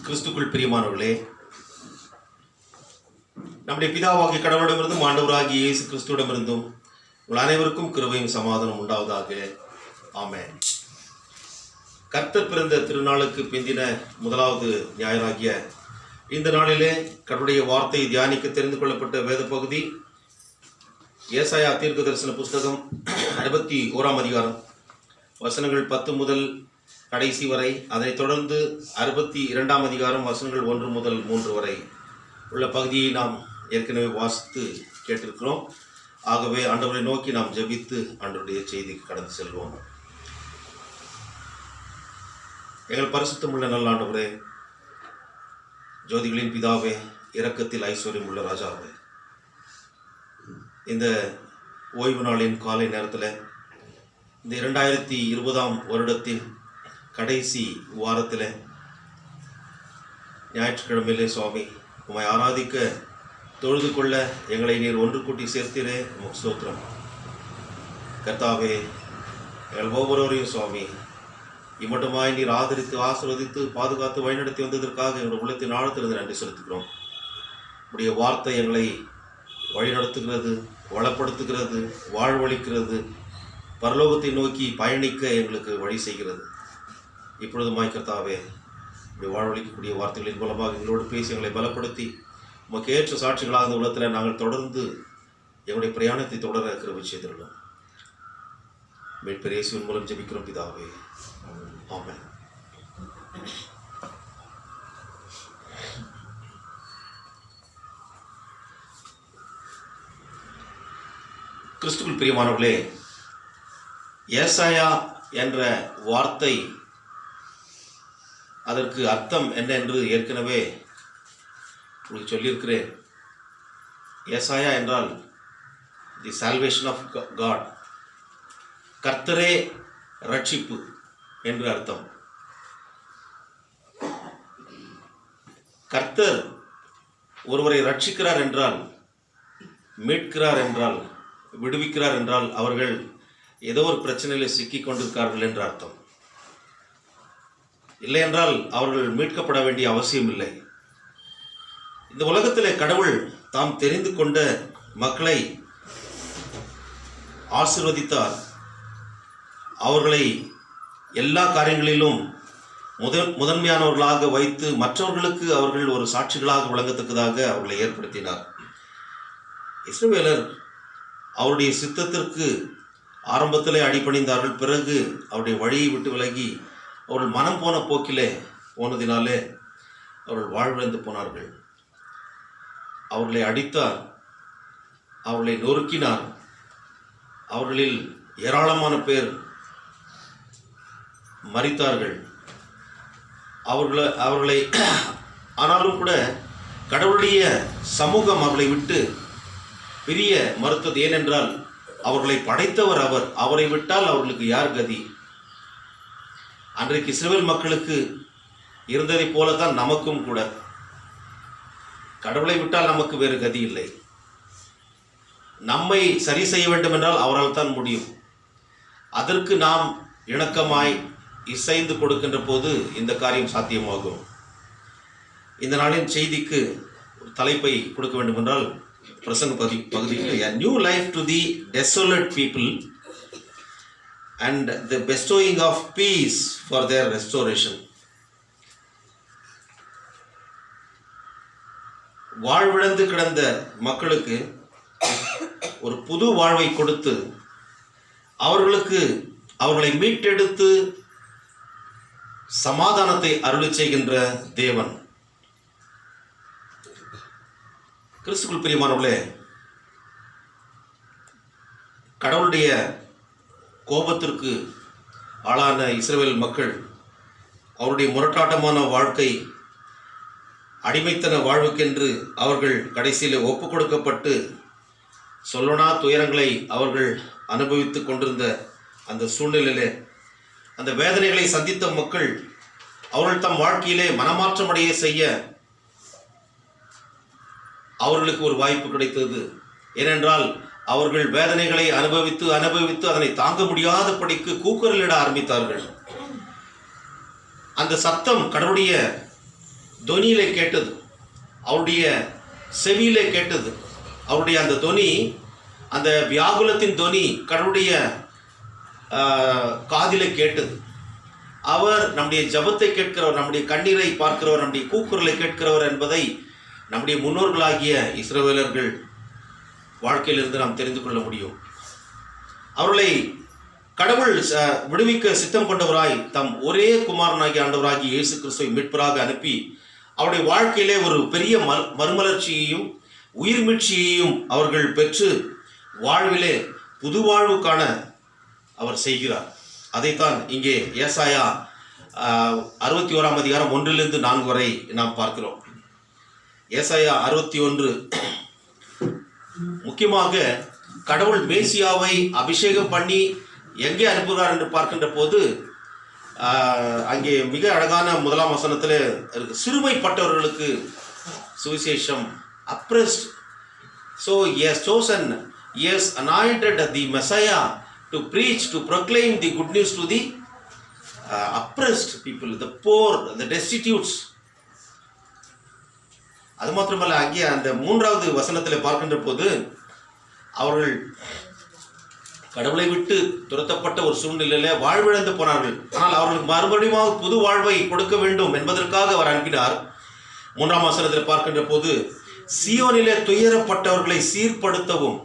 கிறிஸ்துக்குள் பிரியமானவர்களே, நம்முடைய பிதாவாகிய கடவுளிடமிருந்தும் ஆண்டவராகிய இயேசு கிறிஸ்துவிடமிருந்தும் உங்கள் அனைவருக்கும் கிருபையும் சமாதானம் உண்டாவதாக. ஆமென். கர்த்தர் பிறந்த திருநாளுக்கு பிந்தின முதலாவது ஞாயிறாகிய இந்த நாளிலே கடவுளுடைய வார்த்தையை தியானிக்க தெரிந்து கொள்ளப்பட்ட வேத பகுதி ஏசாயா தீர்க்கதரிசன புஸ்தகம் 61ஆம் அதிகாரம் வசனங்கள் 10 முதல் கடைசி வரை, அதைத் தொடர்ந்து 62ஆம் அதிகாரம் வசனங்கள் 1 முதல் 3 வரை உள்ள பகுதியை நாம் ஏற்கனவே வாசித்து கேட்டிருக்கிறோம். ஆகவே ஆண்டவரை நோக்கி நாம் ஜெபித்து ஆண்டவருடைய செய்திக்கு கடந்து செல்வோம். எங்கள் பரிசுத்தமுள்ள நல்ல ஆண்டவரே, ஜோதிகளின் பிதாவே, இரக்கத்தில் ஐஸ்வர்யம் உள்ள ராஜாவே, இந்த ஓய்வு நாளின் காலை நேரத்தில் இந்த 2020ஆம் வருடத்தின் கடைசி வாரத்தில் ஞாயிற்றுக்கிழமையிலே சுவாமி உம்மை ஆராதிக்க தொழுது கொள்ள எங்களை நீர் ஒன்று கூட்டி சேர்த்தீரே, உமக்கு ஸ்தோத்திரம். கர்த்தாவே, எங்கள் ஒவ்வொருவரையும் சுவாமி இம்மட்டுமாய் நீர் ஆதரித்து ஆசீர்வதித்து பாதுகாத்து வழிநடத்தி வந்ததற்காக எங்களுடைய உள்ளத்தின் ஆழத்திலிருந்து நன்றி செலுத்துகிறோம். உடைய வார்த்தை எங்களை வழிநடத்துகிறது, வளப்படுத்துகிறது, வாழ்வளிக்கிறது, பரலோகத்தை நோக்கி பயணிக்க எங்களுக்கு வழி செய்கிறது. இப்பொழுதுமாய் கர்த்தாவே, இப்படி வாழ்வளிக்கக்கூடிய வார்த்தைகளின் மூலமாக எங்களோடு பேசி எங்களை பலப்படுத்தி உமக்கு ஏற்ற சாட்சிகளாக இந்த உள்ளத்தில் நாங்கள் தொடர்ந்து எங்களுடைய பிரயாணத்தை தொடர கிருபை செய்திருந்தோம். மீட்பர் இயேசுவின் மூலம் ஜெபிக்கிறோம் பிதாவே, ஆமென். கிறிஸ்துவுக்குள் பிரியமானவர்களே, ஏசாயா என்ற வார்த்தை அதற்கு அர்த்தம் என்ன என்று ஏற்கனவே உங்களுக்கு சொல்லியிருக்கிறேன். ஏசாயா என்றால் தி சால்வேஷன் ஆஃப் காட், கர்த்தரே ரட்சிப்பு என்று அர்த்தம். கர்த்தர் ஒருவரை ரட்சிக்கிறார் என்றால், மீட்கிறார் என்றால், விடுவிக்கிறார் என்றால் அவர்கள் ஏதோ ஒரு பிரச்சனையில் சிக்கிக் கொண்டிருக்கிறார்கள் என்று அர்த்தம். இல்லை என்றால் அவர்கள் மீட்கப்பட வேண்டிய அவசியம் இல்லை. இந்த உலகத்திலே கடவுள் தாம் தெரிந்து கொண்ட மக்களை ஆசீர்வதித்தார். அவர்களை எல்லா காரியங்களிலும் முதன்மையானவர்களாக வைத்து மற்றவர்களுக்கு அவர்கள் ஒரு சாட்சிகளாக விளங்கத்தக்கதாக அவர்களை ஏற்படுத்தினார். இஸ்ரவேலர் அவருடைய சித்தத்திற்கு ஆரம்பத்திலே அடிபணிந்தார்கள். பிறகு அவருடைய வழியை விட்டு விலகி அவர்கள் மனம் போன போக்கிலே போனதினாலே அவர்கள் வாழ்விழந்து போனார்கள். அவர்களை அடித்தார், அவர்களை நொறுக்கினார். அவர்களில் ஏராளமான பேர் மரித்தார்கள். அவர்களை ஆனாலும் கூட கடவுளுடைய சமூகம் அவர்களை விட்டு பிரிய மறுத்தது. ஏனென்றால் அவர்களை படைத்தவர் அவர், அவரை விட்டால் அவர்களுக்கு யார் கதி? அன்றைக்கு இஸ்ரவேல் மக்களுக்கு இருந்ததை போலத்தான் நமக்கும் கூட. கடவுளை விட்டால் நமக்கு வேறு கதி இல்லை. நம்மை சரி செய்ய வேண்டும் என்றால் அவரால் தான் முடியும். அதற்கு நாம் இணக்கமாய் இசைந்து கொடுக்கின்ற போது இந்த காரியம் சாத்தியமாகும். இந்த நாளின் செய்திக்கு தலைப்பை கொடுக்க வேண்டும் என்றால், பிரசங்க பகுதியில் a new life to the desolate people and the bestowing of peace for their restoration. வாழ்விழந்து கிடந்த மக்களுக்கு ஒரு புது வாழ்வை கொடுத்து அவர்களை மீட்டெடுத்து சமாதானத்தை அருளி செய்கின்ற தேவன். கிறிஸ்துவுக்குள் பிரியமானவர்களே, கடவுளுடைய கோபத்திற்கு ஆளான இஸ்ரவேல் மக்கள் அவருடைய முரட்டாட்டமான வாழ்க்கை, அடிமைத்தன வாழ்வுக்கென்று அவர்கள் கடைசியில் ஒப்பு கொடுக்கப்பட்டு சொல்லனா துயரங்களை அவர்கள் அனுபவித்து கொண்டிருந்த அந்த சூழ்நிலையிலே, அந்த வேதனைகளை சந்தித்த மக்கள் அவர்கள் தம் வாழ்க்கையிலே மனமாற்றமடைய செய்ய அவர்களுக்கு ஒரு வாய்ப்பு கிடைத்தது. ஏனென்றால் அவர்கள் வேதனைகளை அனுபவித்து அதனை தாங்க முடியாதபடிக்கு கூக்குரலிட ஆரம்பித்தார்கள். அந்த சத்தம் கடவுளுடைய தொனியிலே கேட்டது, அவருடைய செவியிலே கேட்டது. அவருடைய அந்த தொனி, அந்த வியாகுலத்தின் தொனி கடவுளுடைய காதிலே கேட்டது. அவர் நம்முடைய ஜபத்தை கேட்கிறவர், நம்முடைய கண்ணீரை பார்க்கிறவர், நம்முடைய கூக்குரலை கேட்கிறவர் என்பதை நம்முடைய முன்னோர்களாகிய இஸ்ரவேலர்கள் வாழ்க்கையிலிருந்து நாம் தெரிந்து கொள்ள முடியும். அவர்களை கடவுள் விடுவிக்க சித்தம் கொண்டவராய் தம் ஒரே குமாரனாகிய ஆண்டவராகிய இயேசு கிறிஸ்துவை மீட்பராக அனுப்பி அவருடைய வாழ்க்கையிலே ஒரு பெரிய மறுமலர்ச்சியையும் உயிர் மீட்சியையும் அவர்கள் பெற்று வாழ்விலே புது வாழ்வு காண அவர் செய்கிறார். அதைத்தான் இங்கே ஏசாயா 61ஆம் அதிகாரம் 1-4 வரை நாம் பார்க்கிறோம். ஏசாயா 61 முக்கியமாக கடவுள் மேசியாவை அபிஷேகம் பண்ணி எங்கே அனுப்புகிறார் என்று பார்க்கின்ற போது அங்கே மிக அழகான 1ஆம் வசனத்தில் இருக்கு, சிறுமைப்பட்டவர்களுக்கு சுவிசேஷம், oppressed. So he has chosen, he has anointed the Messiah to preach, to proclaim the good news to the oppressed people, the poor, the destitutes. அது மாத்திரமல்ல, அங்கே அந்த 3வது வசனத்தில் பார்க்கின்ற போது அவர்கள் கடவுளை விட்டு துரத்தப்பட்ட ஒரு சூழ்நிலையில வாழ்விழந்து போனார்கள். ஆனால் அவர்களுக்கு மறுபடியும் புது வாழ்வை கொடுக்க வேண்டும் என்பதற்காக அவர் அனுப்பினார். 3ஆம் வசனத்தில் பார்க்கின்ற போது சீயோனிலே துயரப்பட்டவர்களை சீர்படுத்தவும்,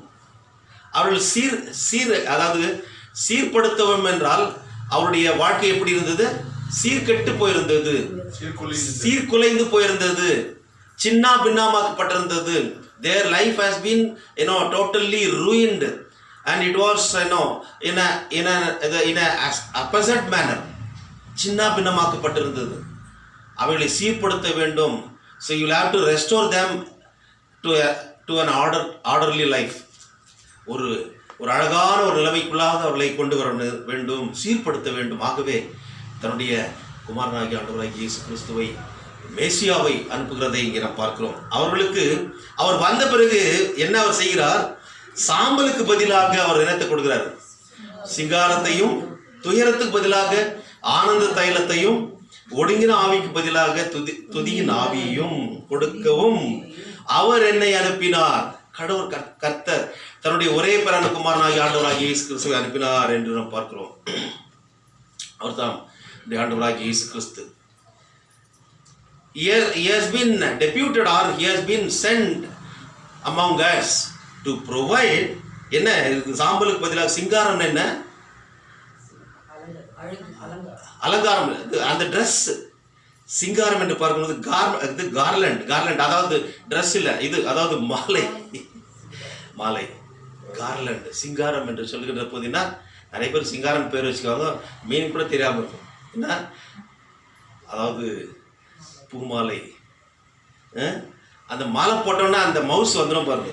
அவர்கள் அதாவது சீர்படுத்தவும் என்றால் அவருடைய வாழ்க்கை எப்படி இருந்தது? சீர்கெட்டு போயிருந்தது, சீர்குலைந்து போயிருந்தது, சின்ன பின்னமாக்கப்பட்டிருந்தது. Their life has been totally ruined, and it was in a opposite manner. சின்ன பின்னமாக்கப்பட்டிருந்தது. அவர்களை சீர்படுத்த வேண்டும். So you will have to restore them to an orderly life. ஒரு அழகான ஒரு நிலைமைக்குள்ளாக அவர்களை கொண்டு வர வேண்டும், சீர்படுத்த வேண்டும். ஆகவே தன்னுடைய குமாரனாகிய ஆண்டவராகிய இயேசு கிறிஸ்துவை, மேசியாவை அனுப்புகிறதை இங்கே நாம் பார்க்கிறோம். அவர்களுக்கு அவர் வந்த பிறகு என்ன அவர் செய்கிறார்? சாம்பலுக்கு பதிலாக அவர் இனத்தை கொடுக்கிறார். சிங்காரத்தையும், துயரத்துக்கு பதிலாக ஆனந்த தைலத்தையும், ஒடுங்கின ஆவிக்கு பதிலாக துதியின் ஆவியையும் கொடுக்கவும் அவர் என்னை அனுப்பினார். கடவுள் கர்த்தர் தன்னுடைய ஒரே பேரான குமாரனாகிய ஆண்டவராகிய இயேசு கிறிஸ்துவை அனுப்பினார் என்று நாம் பார்க்கிறோம். அவர் தான் ஆண்டவராகிய இயேசு கிறிஸ்து. He has been deputed or he has been sent among us to provide. என்ன சாம்பலுக்கு பதிலாக சிங்காரம், என்ன அலங்காரம், அந்த ட்ரெஸ். சிங்காரம் என்று பார்க்கும்போது கார்லண்ட், அதாவது ட்ரெஸ் இல்லை, இது அதாவது மாலை கார்லண்ட். சிங்காரம் என்று சொல்லுகின்ற போதுன்னா நிறைய பேர் சிங்காரம் பேர் வச்சுக்குவாங்க, மீன் கூட தெரியாமல் இருக்கும். என்ன அதாவது பூமாலை, அந்த மாலை போட்டோன்னா அந்த மவுஸ் வந்துடும் பாருங்க.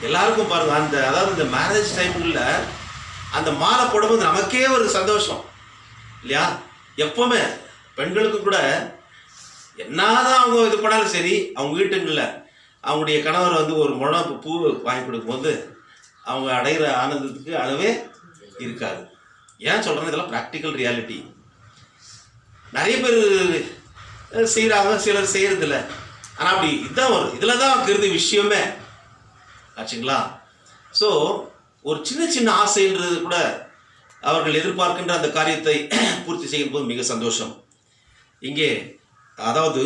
எல்லாருக்கும் பாருங்க, அந்த அதாவது இந்த மேரேஜ் டைம்ல அந்த மாலை போடும்போது நமக்கே ஒரு சந்தோஷம் இல்லையா? எப்பவுமே பெண்களுக்கு கூட என்னதான் அவங்க இது பண்ணாலும் சரி, அவங்க வீட்டுங்களில் அவங்களுடைய கணவர் ஒரு முழம் பூ வாங்கி கொடுக்கும்போது அவங்க அடைகிற ஆனந்தத்துக்கு அளவே இருக்காது. ஏன் சொல்கிறேன்னு, இதெல்லாம் ப்ராக்டிக்கல் ரியாலிட்டி. நிறைய பேர் செய்கிறாங்க, சிலர் செய்கிறதில்ல. ஆனால் அப்படி இதுதான் வரும், இதில் தான் கருது விஷயமே ஆச்சுங்களா? ஸோ ஒரு சின்ன ஆசைன்றது கூட அவர்கள் எதிர்பார்க்கின்ற அந்த காரியத்தை பூர்த்தி செய்யும் போது மிக சந்தோஷம். இங்கே அதாவது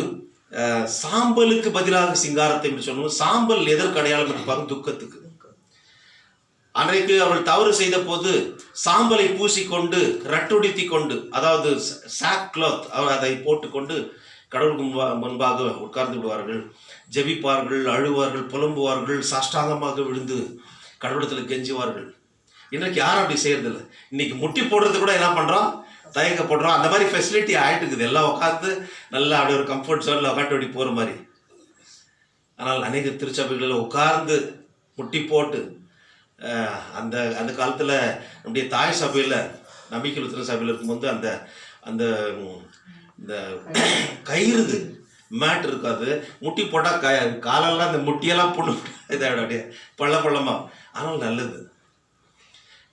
சாம்பலுக்கு பதிலாக சிங்காரத்தை என்று சொல்லணும். சாம்பல் எதற்கு அடையாளம் என்று பார்க்கும்? துக்கத்துக்கு. அன்றைக்கு அவள் தவறு செய்த போது சாம்பலை பூசிக்கொண்டு ரட்டுடித்தி கொண்டு, அதாவது சாக் கிளாத் அதை போட்டுக்கொண்டு கடவுளுக்கு முன்பாக உட்கார்ந்து விடுவார்கள், ஜெபிப்பார்கள், அழுவார்கள், புலம்புவார்கள், சாஷ்டாங்கமாக விழுந்து கடவுளத்தில் கெஞ்சுவார்கள். இன்றைக்கு யாரும் அப்படி செய்யறதில்லை. இன்னைக்கு முட்டி போடுறது கூட என்ன பண்ணுறோம்? தயக்கப்படுறோம். அந்த மாதிரி ஃபெசிலிட்டி ஆகிட்டு இருக்குது. எல்லாம் உட்காந்து நல்லா அப்படி ஒரு கம்ஃபர்ட் ஜோனில் உட்காந்து அப்படி போகிற மாதிரி. ஆனால் அநேக திருச்சபைகளில் உட்கார்ந்து முட்டி போட்டு அந்த அந்த காலத்தில் நம்முடைய தாய் சபையில், நம்பிக்கை திருச்சபையில் இருக்கும்போது அந்த அந்த இந்த கயிறு மேட் இருக்காது, முட்டி போட்டால் காலெல்லாம் இந்த முட்டியெல்லாம் புண்ணு இதாகிடும், அப்படியே பள்ளமா. ஆனால் நல்லது.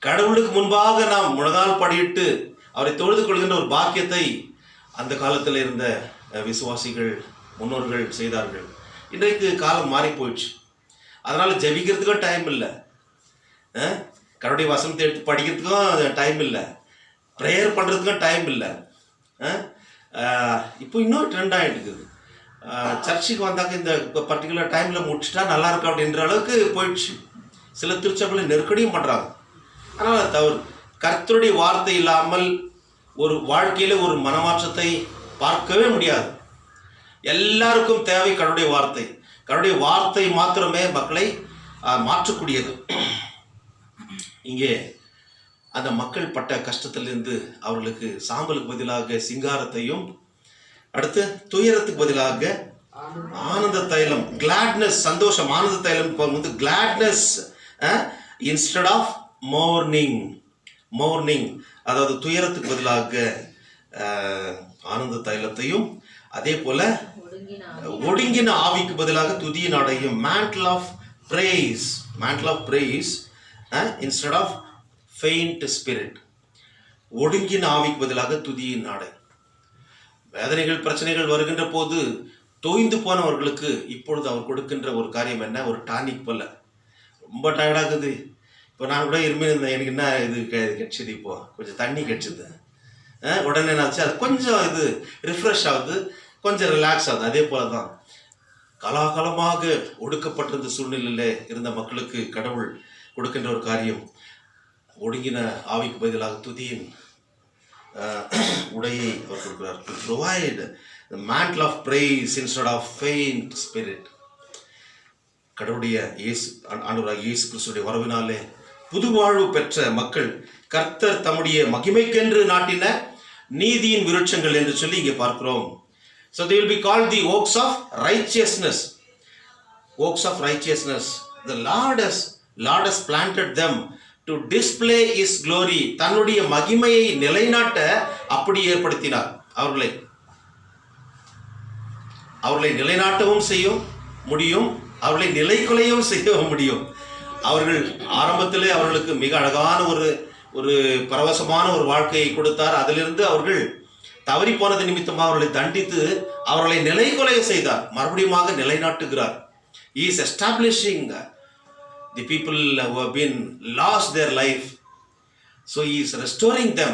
கடவுளுக்கு முன்பாக நாம் முழங்கால் படியிட்டு அவரை தொழுது கொள்கின்ற ஒரு பாக்கியத்தை அந்த காலத்தில் இருந்த விசுவாசிகள் முன்னோர்கள் செய்தார்கள். இன்றைக்கு காலம் மாறி போயிடுச்சு. அதனால் ஜெபிக்கிறதுக்கும் டைம் இல்லை, கடவுளுடைய வசனத்தை எடுத்து படிக்கிறதுக்கும் டைம் இல்லை, ப்ரேயர் பண்ணுறதுக்கும் டைம் இல்லை. இப்போ இன்னொரு ட்ரெண்ட் ஆகிட்டு இருக்குது. சர்ச்சுக்கு வந்தாக்க இந்த பர்டிகுலர் டைமில் முடிச்சுட்டா நல்லா இருக்கும் அப்படின்ற அளவுக்கு போயிடுச்சு. சில திருச்சபைகளை நெருக்கடியும் பண்ணுறாங்க. அதனால் தவறு. கர்த்தருடைய வார்த்தை இல்லாமல் ஒரு வாழ்க்கையில் ஒரு மனமாற்றத்தை பார்க்கவே முடியாது. எல்லாருக்கும் தேவை கடவுளுடைய வார்த்தை. கடவுளுடைய வார்த்தை மாத்திரமே மக்களை மாற்றக்கூடியது. இங்கே அந்த மக்கள் பட்ட கஷ்டத்திலிருந்து அவர்களுக்கு சாம்பலுக்கு பதிலாக சிங்காரத்தையும், அடுத்து துயரத்துக்கு பதிலாக ஆனந்த தைலம், கிளாட்னஸ், சந்தோஷம், ஆனந்த தைலம் வந்து கிளாட்னஸ் இன்ஸ்டெட் ஆஃப் மோர்னிங், அதாவது துயரத்துக்கு பதிலாக ஆனந்த தைலத்தையும், அதே போல ஒடுங்கின ஆவிக்கு பதிலாக துதியின் ஆடையும், mantle of praise instead of faint spirit. ஒடுங்கின ஆவிக்கு பதிலாக துதியின் ஆடை. வேதனைகள் பிரச்சனைகள் வருகின்ற போது தோய்ந்து போனவர்களுக்கு இப்பொழுது அவர் கொடுக்கின்ற ஒரு காரியம் என்ன? ஒரு டானிக் போல. ரொம்ப டயர்டாகுது, இப்போ நான் கூட இருந்தேன், எனக்கு என்ன இது கிடைச்சிது, இப்போ கொஞ்சம் தண்ணி கிடைச்சிது, உடனே என்னாச்சு, அது கொஞ்சம் இது ரிஃப்ரெஷ் ஆகுது, கொஞ்சம் ரிலாக்ஸ் ஆகுது. அதே போல தான் காலாகாலமாக ஒடுக்கப்பட்டிருந்த சூழ்நிலையில் இருந்த மக்களுக்கு கடவுள் கொடுக்கின்ற ஒரு காரியம், ஒடுங்கின ஆவிக்கு பதிலாக துதியின் உடையை அவர் கொடுக்கிறார். To provide the mantle of praise instead of faint spirit. கடவுளுடைய ஆண்டவராகிய இயேசு கிறிஸ்துவின் வரவினாலே புது வாழ்வு பெற்ற மக்கள் கர்த்தர் தம்முடைய மகிமைக்கென்று நாட்டின நீதியின் விருட்சங்கள் என்று சொல்லி இங்கே பார்க்கிறோம். So they will be called the oaks of righteousness. Oaks of righteousness. The Lord has planted them to display His glory. தன்னுடைய மகிமையை நிலைநாட்ட அப்படி ஏற்படுத்தினார். அவர்களை நிலைநாட்டவும் செய்யும் முடியும், அவர்களை நிலைக்குலையவும் செய்ய முடியும். அவர்கள் ஆரம்பத்திலே அவர்களுக்கு மிக அழகான ஒரு பரவசமான ஒரு வாழ்க்கையை கொடுத்தார். அதிலிருந்து அவர்கள் தவறி போனது நிமித்தமாக அவர்களை தண்டித்து அவர்களை நிலைக்குலைய செய்தார். மறுபடியும் நிலைநாட்டுகிறார். He is establishing the people who have been lost their life. So He is restoring them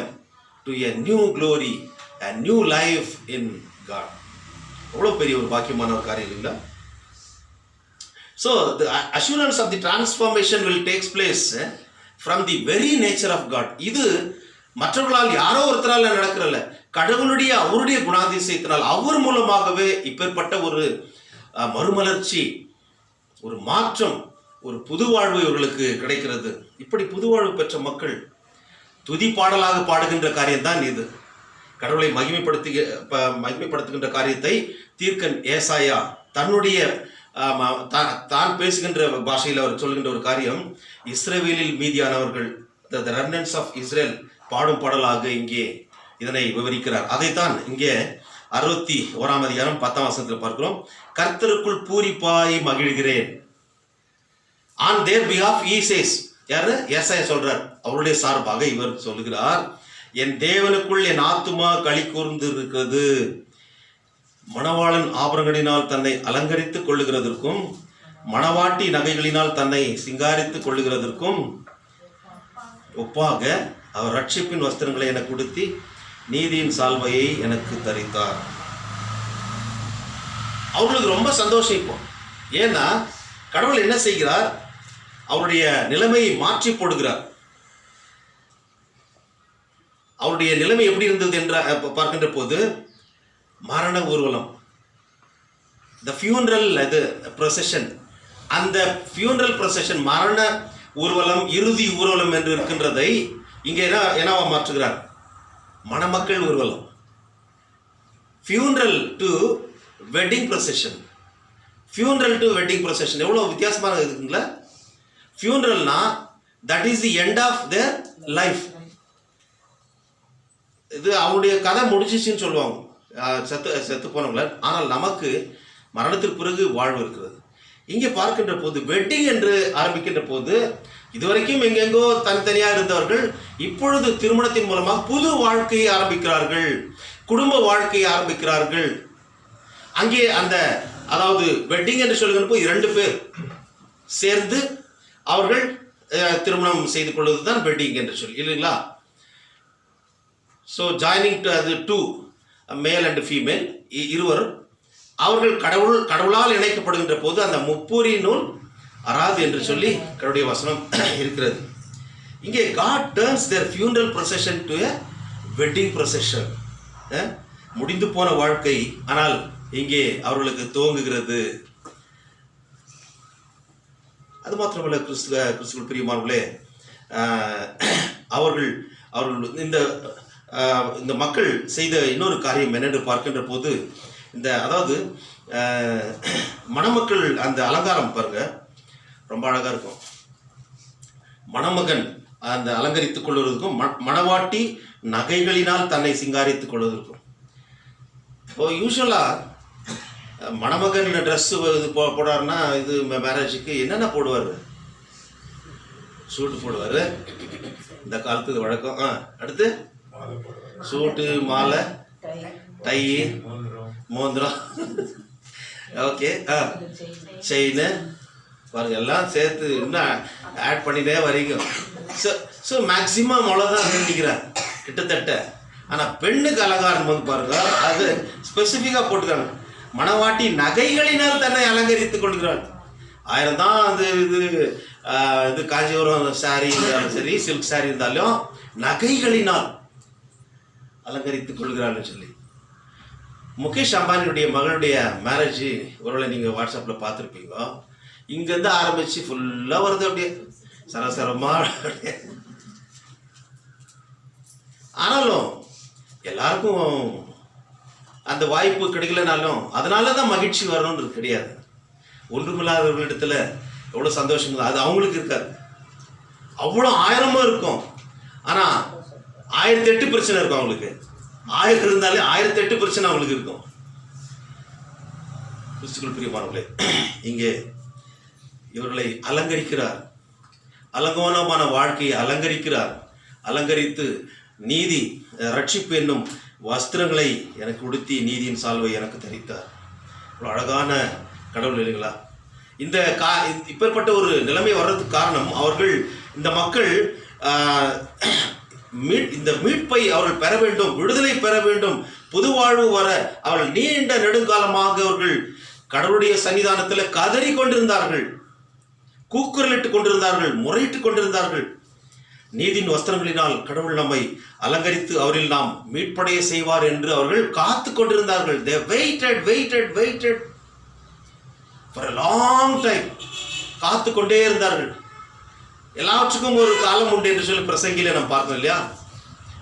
to a new glory, a new life in God. அவ்வளோ பெரிய ஒரு பாக்கியமான ஒரு காரியம் இல்லைங்களா? So the assurance of the transformation will take place from the very nature of God. இது மற்றவர்களால் யாரோ ஒருத்தரால் நடக்கிறல்ல, கடவுளுடைய அவருடைய குணாதிசயத்தினால் அவர் மூலமாகவே இப்பேற்பட்ட ஒரு மறுமலர்ச்சி, ஒரு மாற்றம், ஒரு புது வாழ்வு இவர்களுக்கு கிடைக்கிறது. இப்படி புது வாழ்வு பெற்ற மக்கள் துதி பாடலாக பாடுகின்ற காரியம்தான் இது. கடவுளை மகிமைப்படுத்துகின்ற காரியத்தை தீர்க்கன் ஏசாயா தன்னுடைய தான் பேசுகின்ற பாஷையில் அவர் சொல்கின்ற ஒரு காரியம், இஸ்ரவேலில் மீதியானவர்கள், the remnants of Israel பாடும் பாடலாக இங்கே இதனை விவரிக்கிறார். அதைத்தான் இங்கே 61ஆம் அதிகாரம் 10ஆம் வசனத்தில் பார்க்கிறோம். கர்த்தருக்குள் பூரிப்பாய் மகிழ்கிறேன். On their behalf he says, யாரு? ஏசாயா சொல்றார். அவருடைய சார்பாக இவர் சொல்லுகிறார், என் தேவனுக்குள் என் ஆத்துமா களி கூர்ந்து இருக்கிறது. மணவாளன் ஆபரணங்களினால் தன்னை அலங்கரித்துக் கொள்ளுகிறதற்கும் மணவாட்டி நகைகளினால் தன்னை சிங்காரித்துக் கொள்ளுகிறதற்கும் ஒப்பாக அவர் ரட்சிப்பின் வஸ்திரங்களை எனக்கு கொடுத்தி நீதியின் சால்வையை எனக்கு தரித்தார். அவர்களுக்கு ரொம்ப சந்தோஷம் இப்போ. ஏன்னா கடவுள் என்ன செய்கிறார்? அவருடைய நிலைமையை மாற்றி போடுகிறார். அவருடைய நிலைமை எப்படி இருந்தது என்று பார்க்கின்ற போது, மரண ஊர்வலம், the funeral procession, அந்த funeral procession, மரண ஊர்வலம், இறுதி ஊர்வலம் என்று இருக்கின்றதை இங்கே என்னவா மாற்றுகிறார்? மணமக்கள் ஊர்வலம். funeral to wedding procession. funeral to wedding procession எவ்வளவு வித்தியாசமாக இருக்குங்களா? funeralனா that is the end of their life. இது அவங்களுடைய கதை முடிச்சிச்சுன்னு சொல்லுவாங்க, செத்து போனவங்கள. ஆனால் நமக்கு மரணத்திற்கு பிறகு வாழ்வு இருக்கிறது. இங்கே பார்க்கின்ற போது வெட்டிங் என்று ஆரம்பிக்கின்ற போது, இதுவரைக்கும் எங்கெங்கோ தனித்தனியாக இருந்தவர்கள் இப்பொழுது திருமணத்தின் மூலமாக புது வாழ்க்கையை ஆரம்பிக்கிறார்கள், குடும்ப வாழ்க்கையை ஆரம்பிக்கிறார்கள். அங்கே அந்த அதாவது வெட்டிங் என்று சொல்லுகிறப்போ 2 பேர் சேர்ந்து அவர்கள் திருமணம் செய்து கொள்வது தான் வெட்டிங் என்று சொல்லி இல்லைங்களா. ஸோ ஜாயினிங் டு அது 2 மேல் அண்ட் ஃபீமேல் இருவர் அவர்கள் கடவுளால் இணைக்கப்படுகின்ற போது அந்த முப்பூரி நூல் அராது என்று சொல்லி கடவுளுடைய வசனம் இருக்கிறது. இங்கே God turns their funeral procession to a wedding procession. முடிந்து போன வாழ்க்கை ஆனால் இங்கே அவர்களுக்கு துவங்குகிறது. அது மாத்திரமல்ல கிறிஸ்துவ பிரியமானவர்களே, அவர்கள் இந்த மக்கள் செய்த இன்னொரு காரியம் என்னென்று பார்க்கின்ற போது அதாவது மணமக்கள் அந்த அலங்காரம் பாருங்க ரொம்ப அழகா இருக்கும். மணமகன் அந்த அலங்கரித்துக் கொள்வதற்கும் மணவாட்டி நகைகளினால் தன்னை சிங்காரித்துக் கொள்வதற்கும். இப்போ யூஸ்வலா மணமகன் ட்ரெஸ் இது போடாருன்னா இது மேரேஜுக்கு என்னென்ன போடுவார்? சூட்டு போடுவார், இந்த காலத்துக்கு வழக்கம். அடுத்து சூட்டு, மாலை, டை, மோந்திரம், ஓகே, செயின் பாருங்க எல்லாம் சேர்த்து இன்னும் ஆட் பண்ணிட்டே வரீங்க. ஸோ மேக்சிமம் அவ்வளோதான் நினைக்கிறேன் கிட்டத்தட்ட. ஆனால் பெண்ணுக்கு அலங்காரம் வந்து பாருங்க அது ஸ்பெசிஃபிக்காக போட்டுக்காங்க. மணவாட்டி நகைகளினால் தன்னை அலங்கரித்துக் கொள்கிறாள். 1000 தான் அது இது காஞ்சிபுரம் சாரி இருந்தாலும் சரி, சில்க் சாரி இருந்தாலும் நகைகளினால் அலங்கரித்துக் கொள்கிறாள்னு சொல்லி. முகேஷ் அம்பானியுடைய மகளுடைய மேரேஜ் ஒருவேளை நீங்கள் வாட்ஸ்அப்பில் பார்த்துருப்பீங்க. இங்கேருந்து ஆரம்பித்து ஃபுல்லாக வருது அப்படியே சரசரமாக. ஆனாலும் எல்லாருக்கும் அந்த வாய்ப்பு கிடைக்கலனாலும் அதனால தான் மகிழ்ச்சி வரணுன்றது கிடையாது. ஒன்றுமில்லாதவர்களிடத்துல எவ்வளோ சந்தோஷம் அது அவங்களுக்கு இருக்காது. அவ்வளோ 1000 இருக்கும், ஆனால் 1008 பிரச்சனை இருக்கும் அவங்களுக்கு. 1000 இருந்தாலே 1008 பிரச்சனை அவங்களுக்கு இருக்கும். கிறிஸ்துக்குள் பிரியமானவர்களே, இங்கே இவர்களை அலங்கரிக்கிறார். அலங்கோலமான வாழ்க்கையை அலங்கரிக்கிறார். அலங்கரித்து நீதி ரட்சிப்பு என்னும் வஸ்திரங்களை எனக்கு உடுத்தி நீதியின் சால்வை எனக்கு தரித்தார். இவ்வளோ அழகான கடவுள் இல்லைங்களா? இப்பேற்பட்ட ஒரு நிலைமை வர்றதுக்கு காரணம் அவர்கள் இந்த மக்கள் இந்த மீட்பை அவர்கள் பெற வேண்டும், விடுதலை பெற வேண்டும், புது வாழ்வு வர அவர்கள் நீண்ட நெடுங்காலமாக அவர்கள் கடவுளுடைய சன்னிதானத்தில் கதறி கொண்டிருந்தார்கள், கூக்குரலிட்டுக் கொண்டிருந்தார்கள், முறையிட்டுக் கொண்டிருந்தார்கள். நீதியின் வஸ்திரங்களினால் கடவுள் நம்மை அலங்கரித்து அவரில் நாம் மீட்படைய செய்வார் என்று அவர்கள் காத்து கொண்டிருந்தார்கள். They waited for a long time. காத்து கொண்டே இருந்தார்கள். எல்லாவற்றுக்கும் ஒரு காலம் உண்டு என்று சொல்லி பிரசங்கில நம்ம பார்க்கணும் இல்லையா?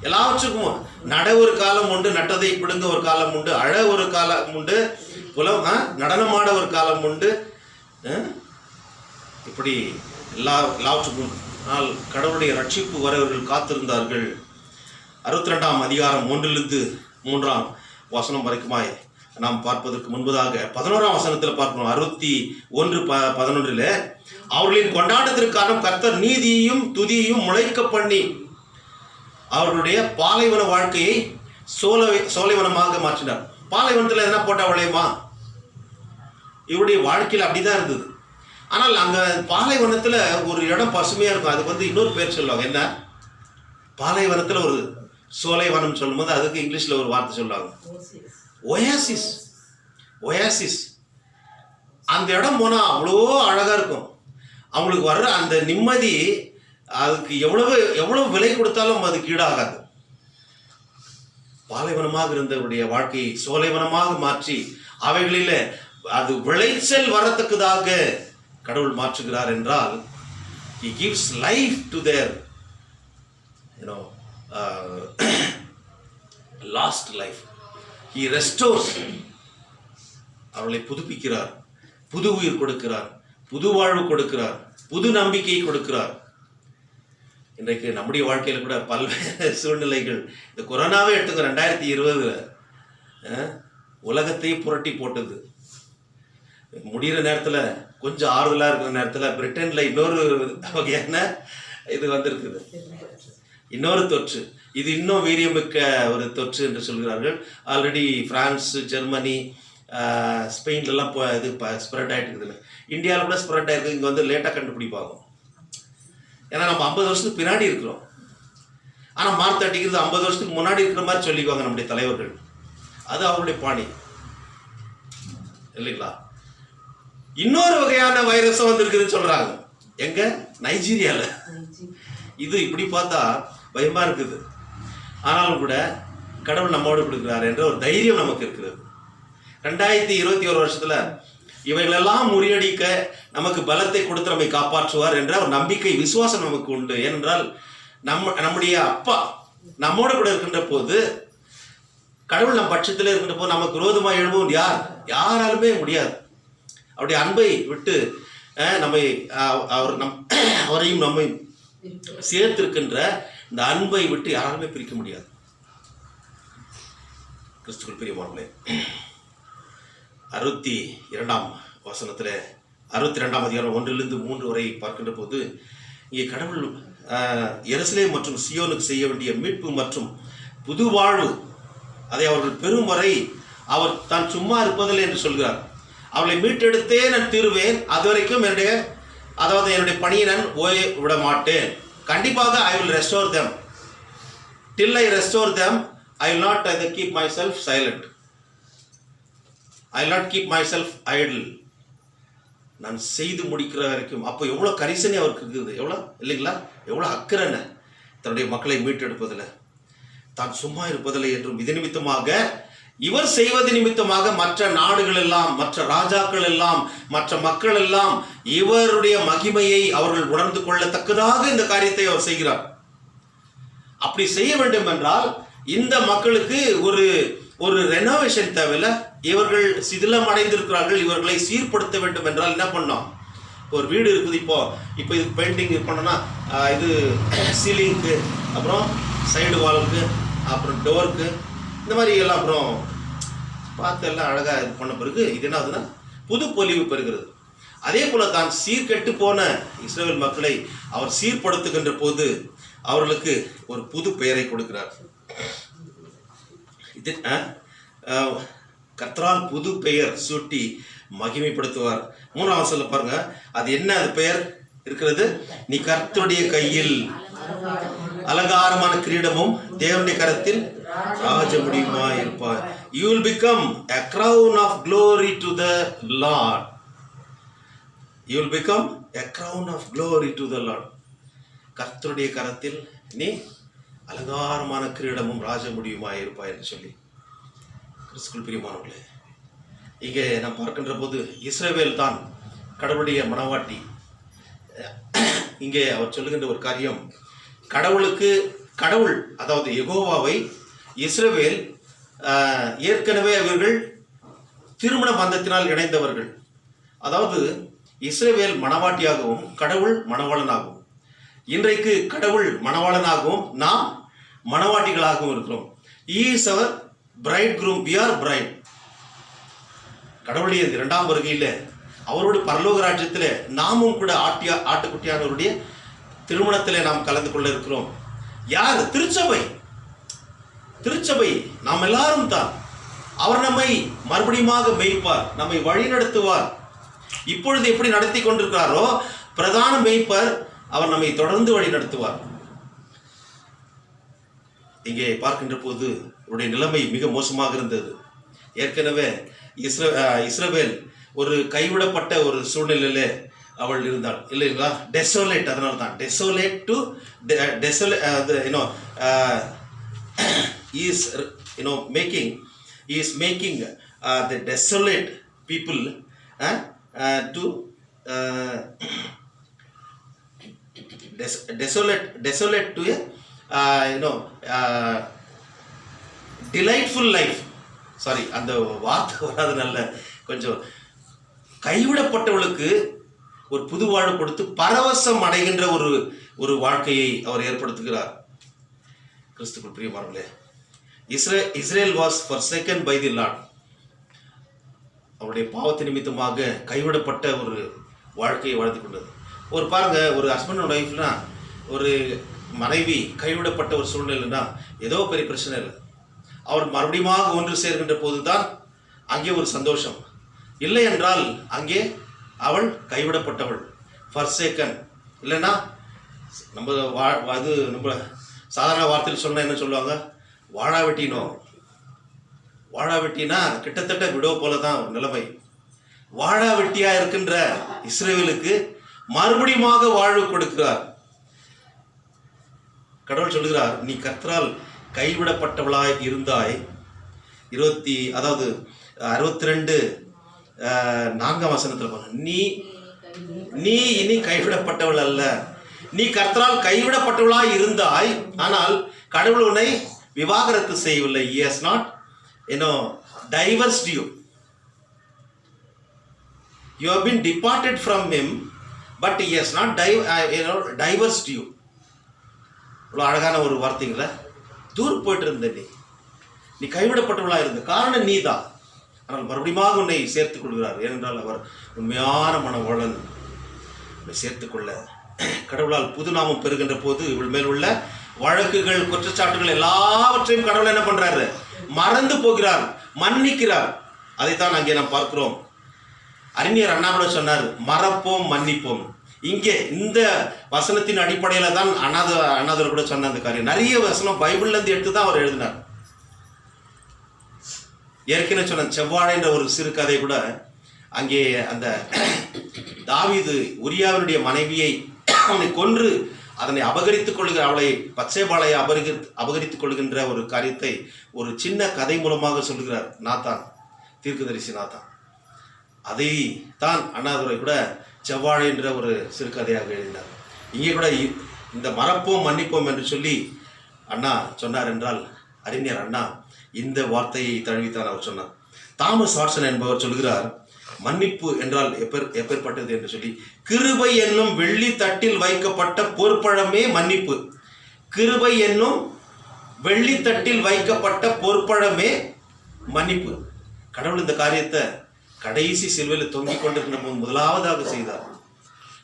எல்லாவற்றுக்கும் நட ஒரு காலம் உண்டு, நட்டதை பிடுங்க ஒரு காலம் உண்டு, அழ ஒரு காலம் உண்டு, நடனமாட ஒரு காலம் உண்டு. இப்படி எல்லாவற்றுக்கும் ஆனால் கடவுளுடைய ரட்சிப்பு வரவர்கள் காத்திருந்தார்கள். 62ஆம் அதிகாரம் 1-3 வசனம் வரைக்குமாய் நாம் பார்ப்பதற்கு முன்பதாக 11ஆம் வசனத்தில் பார்க்கணும். 61:11 அவர்களின் கொண்டாட்டத்திற்கான கர்த்தர் நீதியையும் துதியையும் முளைக்க பண்ணி அவர்களுடைய பாலைவன வாழ்க்கையை சோலைவனமாக மாற்றினார். பாலைவனத்தில் என்ன போட்டா விளையுமா? இவருடைய வாழ்க்கையில் அப்படிதான் இருந்தது. ஆனால் அங்கே பாலைவனத்தில் ஒரு இடம் பசுமையாக இருக்கும். அதுக்கு இன்னொரு பேர் சொல்லுவாங்க. என்ன? பாலைவனத்தில் ஒரு சோலைவனம் சொல்லும்போது அதுக்கு இங்கிலீஷில் ஒரு வார்த்தை சொல்லுவாங்க, ஒயாசிஸ். அந்த இடம் போனால் அவ்வளோ அழகாக இருக்கும். அவங்களுக்கு வர்ற அந்த நிம்மதி அதுக்கு எவ்வளவு விலை கொடுத்தாலும் அதுக்கு ஈடாகாது. பாலைவனமாக இருந்தவருடைய வாழ்க்கையை சோலைவனமாக மாற்றி அவைகளில் அது விளைச்சல் வரத்தக்கதாக கடவுள் மாற்றுகிறார் என்றால் he gives life to their lost life. he restores. அவர்களை புதுப்பிக்கிறார், புது உயிர் கொடுக்கிறார், புது வாழ்வு கொடுக்கிறார், புது நம்பிக்கையை கொடுக்கிறார். இன்றைக்கு நம்முடைய வாழ்க்கையில் கூட பல்வேறு சூழ்நிலைகள், இந்த கொரோனாவே எடுத்துக்க 2020 உலகத்தையே புரட்டி போட்டது. முடிகிற நேரத்தில் கொஞ்சம் ஆறுதலாக இருக்கிற நேரத்தில் பிரிட்டனில் இன்னொரு வகையான இது வந்திருக்குது, இன்னொரு தொற்று. இது இன்னும் வீரியமிக்க ஒரு தொற்று என்று சொல்கிறார்கள். ஆல்ரெடி பிரான்ஸ், ஜெர்மனி, ஸ்பெயின்லலாம் இது ஸ்ப்ரெட் ஆகிட்டு இருக்குதுன்னு. இந்தியாவில் கூட ஸ்ப்ரெட் ஆகிருக்கு, இங்கே வந்து லேட்டாக கண்டுபிடிப்பாங்க. ஏன்னா நம்ம 50 வருஷத்துக்கு பின்னாடி இருக்கிறோம். ஆனால் மார்த்தடிக்கிறது 50 வருஷத்துக்கு முன்னாடி இருக்கிற மாதிரி சொல்லிக்குவாங்க நம்முடைய தலைவர்கள். அது அவருடைய பாணி இல்லைங்களா? இன்னொரு வகையான வைரஸும் வந்திருக்குதுன்னு சொல்கிறாங்க. எங்க? நைஜீரியாவில். இது இப்படி பார்த்தா பயமா இருக்குது. ஆனாலும் கூட கடவுள் நம்மோடு கொடுக்கிறார் என்ற ஒரு தைரியம் நமக்கு இருக்கிறது. 2021 வருஷத்துல இவைகளெல்லாம் முறியடிக்க நமக்கு பலத்தை கொடுத்து நம்மை காப்பாற்றுவார் என்ற ஒரு நம்பிக்கை, விசுவாசம் நமக்கு உண்டு. ஏனென்றால் நம்முடைய அப்பா நம்மோடு கூட இருக்கின்ற போது, கடவுள் நம் பட்சத்தில் இருக்கின்ற போது நமக்கு விரோதமாக எழுவும் யாராலுமே முடியாது. அவருடைய அன்பை விட்டு நம்மை அவரையும் நம்மை சேர்த்திருக்கின்ற இந்த அன்பை விட்டு யாராலுமே பிரிக்க முடியாது. கிறிஸ்துவுக்குள் பிரியமானவர்களே, 62ஆம் வசனத்தில் 62ஆம் அதிகாரம் 1-3 வரை பார்க்கின்ற போது, இங்கே கடவுள் எருசலேம் மற்றும் சியோனுக்கு செய்ய வேண்டிய மீட்பு மற்றும் புது வாழ்வு அதை அவர்கள் பெறும் வரை அவர் தான் சும்மா இருப்பதில்லை என்று சொல்கிறார். அவளை மீட்டெடுத்தே நான் தீருவேன், அது வரைக்கும் என்னுடைய பணியை நான் ஓய விட மாட்டேன். கண்டிப்பாக I will restore them. Till I restore them, I will not keep myself silent. I will not keep myself idle. நான் செய்து முடிக்கிற வரைக்கும். அப்போ எவ்வளோ கரிசனை அவருக்கு இருக்குது, எவ்வளோ இல்லைங்களா? எவ்வளோ அக்கறைன்னு தன்னுடைய மக்களை மீட்டெடுப்பதில், தான் சும்மா இருப்பதில்லை என்றும் இது நிமித்தமாக, இவர் செய்வது நிமித்தமாக மற்ற நாடுகள் எல்லாம், மற்ற ராஜாக்கள் எல்லாம், மற்ற மக்கள் எல்லாம் இவருடைய மகிமையை அவர்கள் உணர்ந்து கொள்ளத்தக்கதாக இந்த காரியத்தை அவர் செய்கிறார். அப்படி செய்ய வேண்டும் என்றால் இந்த மக்களுக்கு ஒரு ரெனோவேஷன் தேவையில்லை. இவர்கள் சிதிலம் அடைந்திருக்கிறார்கள், இவர்களை சீர்படுத்த வேண்டும் என்றால் என்ன பண்ணோம்? ஒரு வீடு இருக்குது, இப்போ இது பெயிண்டிங் பண்ணோன்னா இது சீலிங்க்கு, அப்புறம் சைடு வாலுக்கு, அப்புறம் டோருக்கு, இந்த மாதிரி எல்லாம் அப்புறம் பார்த்து எல்லாம் அழகாக இது பண்ண பிறகு இது என்ன ஆகுதுன்னா புது பொலிவு பெறுகிறது. அதே போல தான் சீர்கெட்டு போன இஸ்ரவேல் மக்களை அவர் சீர்படுத்துகின்ற போது அவர்களுக்கு ஒரு புது பெயரை கொடுக்கிறார். இது கர்த்தரால் புது பெயர் சூட்டி மகிமைப்படுத்துவார். 3ஆம் வசனத்துல பாருங்க, அது என்ன அது பெயர் இருக்கிறது? நீ கர்த்தருடைய கையில் அலங்காரமான கிரீடமும் தேவனுடைய கரத்தில் ராஜ முடியுமா இருப்பார். You will become a crown of glory to the Lord. You will become a crown of glory to the Lord. கர்த்தருடைய கரத்தில் நீ அலங்காரமான கிரீடமும் ராஜ முடியுமா இருப்பாய் என்று சொல்லி. கிறிஸ்துவுக்குள் பிரியமானவர்களே, இங்கே நாம் பார்க்கின்ற போது இஸ்ரவேல் தான் கடவுளுடைய மனவாட்டி. இங்கே அவர் சொல்லுகின்ற ஒரு காரியம், கடவுள் அதாவது யெகோவாவை இஸ்ரவேல் ஏற்கனவே அவர்கள் திருமண பந்தத்தினால் இணைந்தவர்கள். அதாவது இஸ்ரவேல் மணவாட்டியாகவும் கடவுள் மணவாளனாகவும். இன்றைக்கு கடவுள் மணவாளனாகவும் நாம் மணவாட்டிகளாகவும் இருக்கிறோம். He is our bridegroom, we are bride. கடவுளுடைய 2ஆம் வருகையில் அவரோடு பரலோக ராஜ்யத்தில் நாமும் கூட ஆட்டுக்குட்டியானவருடைய திருமணத்திலே நாம் கலந்து கொள்ள இருக்கிறோம். யார்? திருச்சபை நாம் எல்லாரும் தான். அவர் நம்மை மறுபடியுமாக மேய்ப்பார், நம்மை வழி நடத்துவார். இப்பொழுது எப்படி நடத்தி கொண்டிருக்கிறாரோ பிரதான மேய்ப்பர் அவர் நம்மை தொடர்ந்து வழி நடத்துவார். இங்கே பார்க்கின்ற போது அவருடைய நிலைமை மிக மோசமாக இருந்தது. ஏற்கனவே இஸ்ரவேல் ஒரு கைவிடப்பட்ட ஒரு சூழ்நிலையிலே அவள் இருந்தாள் இல்லைங்களா? டெசோலேட். அதனால தான் டெசோலேட் to making the desolate people to desolate to a delightful life. Sorry, அந்த வார்த்தை வராதனால கொஞ்சம் கைவிடப்பட்டவளுக்கு ஒரு புது வாழ்வு கொடுத்து பரவசம் அடைகின்ற ஒரு வாழ்க்கையை அவர் ஏற்படுத்துகிறார். கிறிஸ்துவுக்குள் பிரியமானவர்களே, Israel was forsaken by the Lord. அவருடைய பாவத்து நிமித்தமாக கைவிடப்பட்ட ஒரு வாழ்க்கையை வாழ்ந்து கொண்டது. பாருங்க, ஒரு ஹஸ்பண்ட் அண்ட் ஒய்ஃப்னா, ஒரு மனைவி கைவிடப்பட்ட ஒரு சூழ்நிலைன்னா ஏதோ பெரிய பிரச்சனை இல்லை. அவர் மறுபடியும் ஒன்று சேர்கின்ற போது தான் அங்கே ஒரு சந்தோஷம். இல்லை என்றால் அங்கே அவள் கைவிடப்பட்டவள், ஃபர்சேக்கன். இல்லைன்னா நம்ம அது நம்ம சாதாரண வார்த்தையில் சொன்னால் என்ன சொல்லுவாங்க, வாழா வெட்டினோ. வாழா வெட்டினா கிட்டத்தட்ட விடோ போல தான் நிலைமை. வாழா வெட்டியா இருக்கின்ற இஸ்ரவேலுக்கு மறுபடியும் வாழ்வு கொடுக்கிறார். கடவுள் சொல்லுகிறார், நீ கர்த்தரால் கைவிடப்பட்டவளாய் இருந்தாய். 62:4 வசனத்தில் நீ இனி கைவிடப்பட்டவள் அல்ல, நீ கர்த்தரால் கைவிடப்பட்டவளாய் இருந்தாய், ஆனால் கடவுள் உன்னை விவாகரத்து செய்யவில்லை. He has not divorced you. You have been departed from him, but he has not divorced you. இவ்வளோ அழகான ஒரு வார்த்தைங்களா. தூரம் போயிட்டு இருந்த நீ கைவிடப்பட்டவளாக இருந்த காரணம் நீ தான். ஆனால் மறுபடியும் உன்னை சேர்த்துக் கொள்கிறார். ஏனென்றால் அவர் உண்மையான மனவளன் சேர்த்துக்கொள்ள கடவுளால் புது நாமம் பெறுகின்ற போது இவள் மேல் உள்ள வழக்குகள், குற்றச்சாட்டுகள் எல்லாவற்றையும் கடவுள் என்ன பண்றாரு, மறந்து போகிறார், மன்னிக்கிறார். அதைத்தான் அங்கே நாம் பார்க்கிறோம். அறிஞர் அண்ணா கூட சொன்னார், மறப்போம் மன்னிப்போம். இங்கே இந்த வசனத்தின் அடிப்படையில தான் அண்ணாதர் கூட சொன்ன அந்த காரியம். நிறைய வசனம் பைபிள்ல இருந்து எடுத்து தான் அவர் எழுதினார். ஏற்கனவே சொன்ன செவ்வாழைன்ற ஒரு சிறு கதை கூட அங்கே அந்த தாவீது உரியாவினுடைய மனைவியை அவனை கொன்று அதனை அபகரித்துக் கொள்கிற, அவளை பச்சைபாளையை அபகரித்துக் கொள்கின்ற ஒரு காரியத்தை ஒரு சின்ன கதை மூலமாக சொல்லுகிறார் நாத்தான், தீர்க்கதரிசி நாத்தான். அதை தான் அண்ணாதுரை கூட செவ்வாழை என்ற ஒரு சிறுகதையாக எழுதினார். இங்கே கூட இந்த மறப்போம் மன்னிப்போம் என்று சொல்லி அண்ணா சொன்னார் என்றால் அறிஞர் அண்ணா இந்த வார்த்தையை தழுவித்தான் அவர் சொன்னார். தாமஸ் வாட்சன் என்பவர் சொல்கிறார், மன்னிப்பு என்றால் எப்பேற்பட்டது என்று சொல்லி, கிருபை என்னும் வெள்ளி தட்டில் வைக்கப்பட்ட பொற்பழமே மன்னிப்பு. கிருபை என்னும் வெள்ளி தட்டில் வைக்கப்பட்ட பொற்பழமே மன்னிப்பு. கடவுள் இந்த காரியத்தை கடைசி சிலுவையில் தொங்கிக் கொண்டிருந்த போது முதலாவதாக செய்தார்.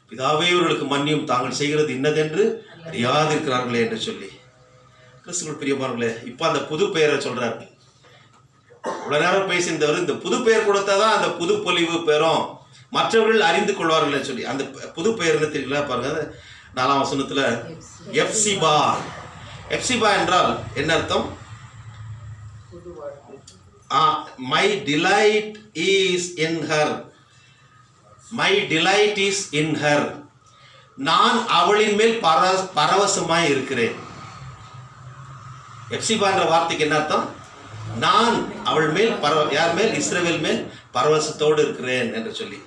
பிதாவே இவர்களுக்கு மன்னியும், தாங்கள் செய்கிறது இன்னதென்று அறியாதிருக்கிறார்களே என்று சொல்லி. கிறிஸ்துவுக்குள் பிரியமானவர்களே, இப்போ அந்த புது பெயரை சொல்றார். இவ்வளவு நேரம் பேசியிருந்தவர் இந்த புது பெயர் கொடுத்தாதான் அந்த புது பொலிவு பெறும், மற்றவர்கள் அறிந்து கொள்வார்கள் சொல்லி. அந்த புது பெயர் என்ன தெரியல பாருங்க, 4ஆம் வசனத்துல எப்சிபா. எப்சிபா என்றால் என்ன அர்த்தம்? My delight is in her. My delight is in her. நான் அவளின் மேல் பரவசமாய் இருக்கிறேன். எப்சிபா என்ற வார்த்தைக்கு என்ன அர்த்தம்? நான் அவள் மேல் யார் மேல்? இஸ்ரவேல் மேல் பரவசத்தோடு இருக்கிறேன் என்று சொல்லி.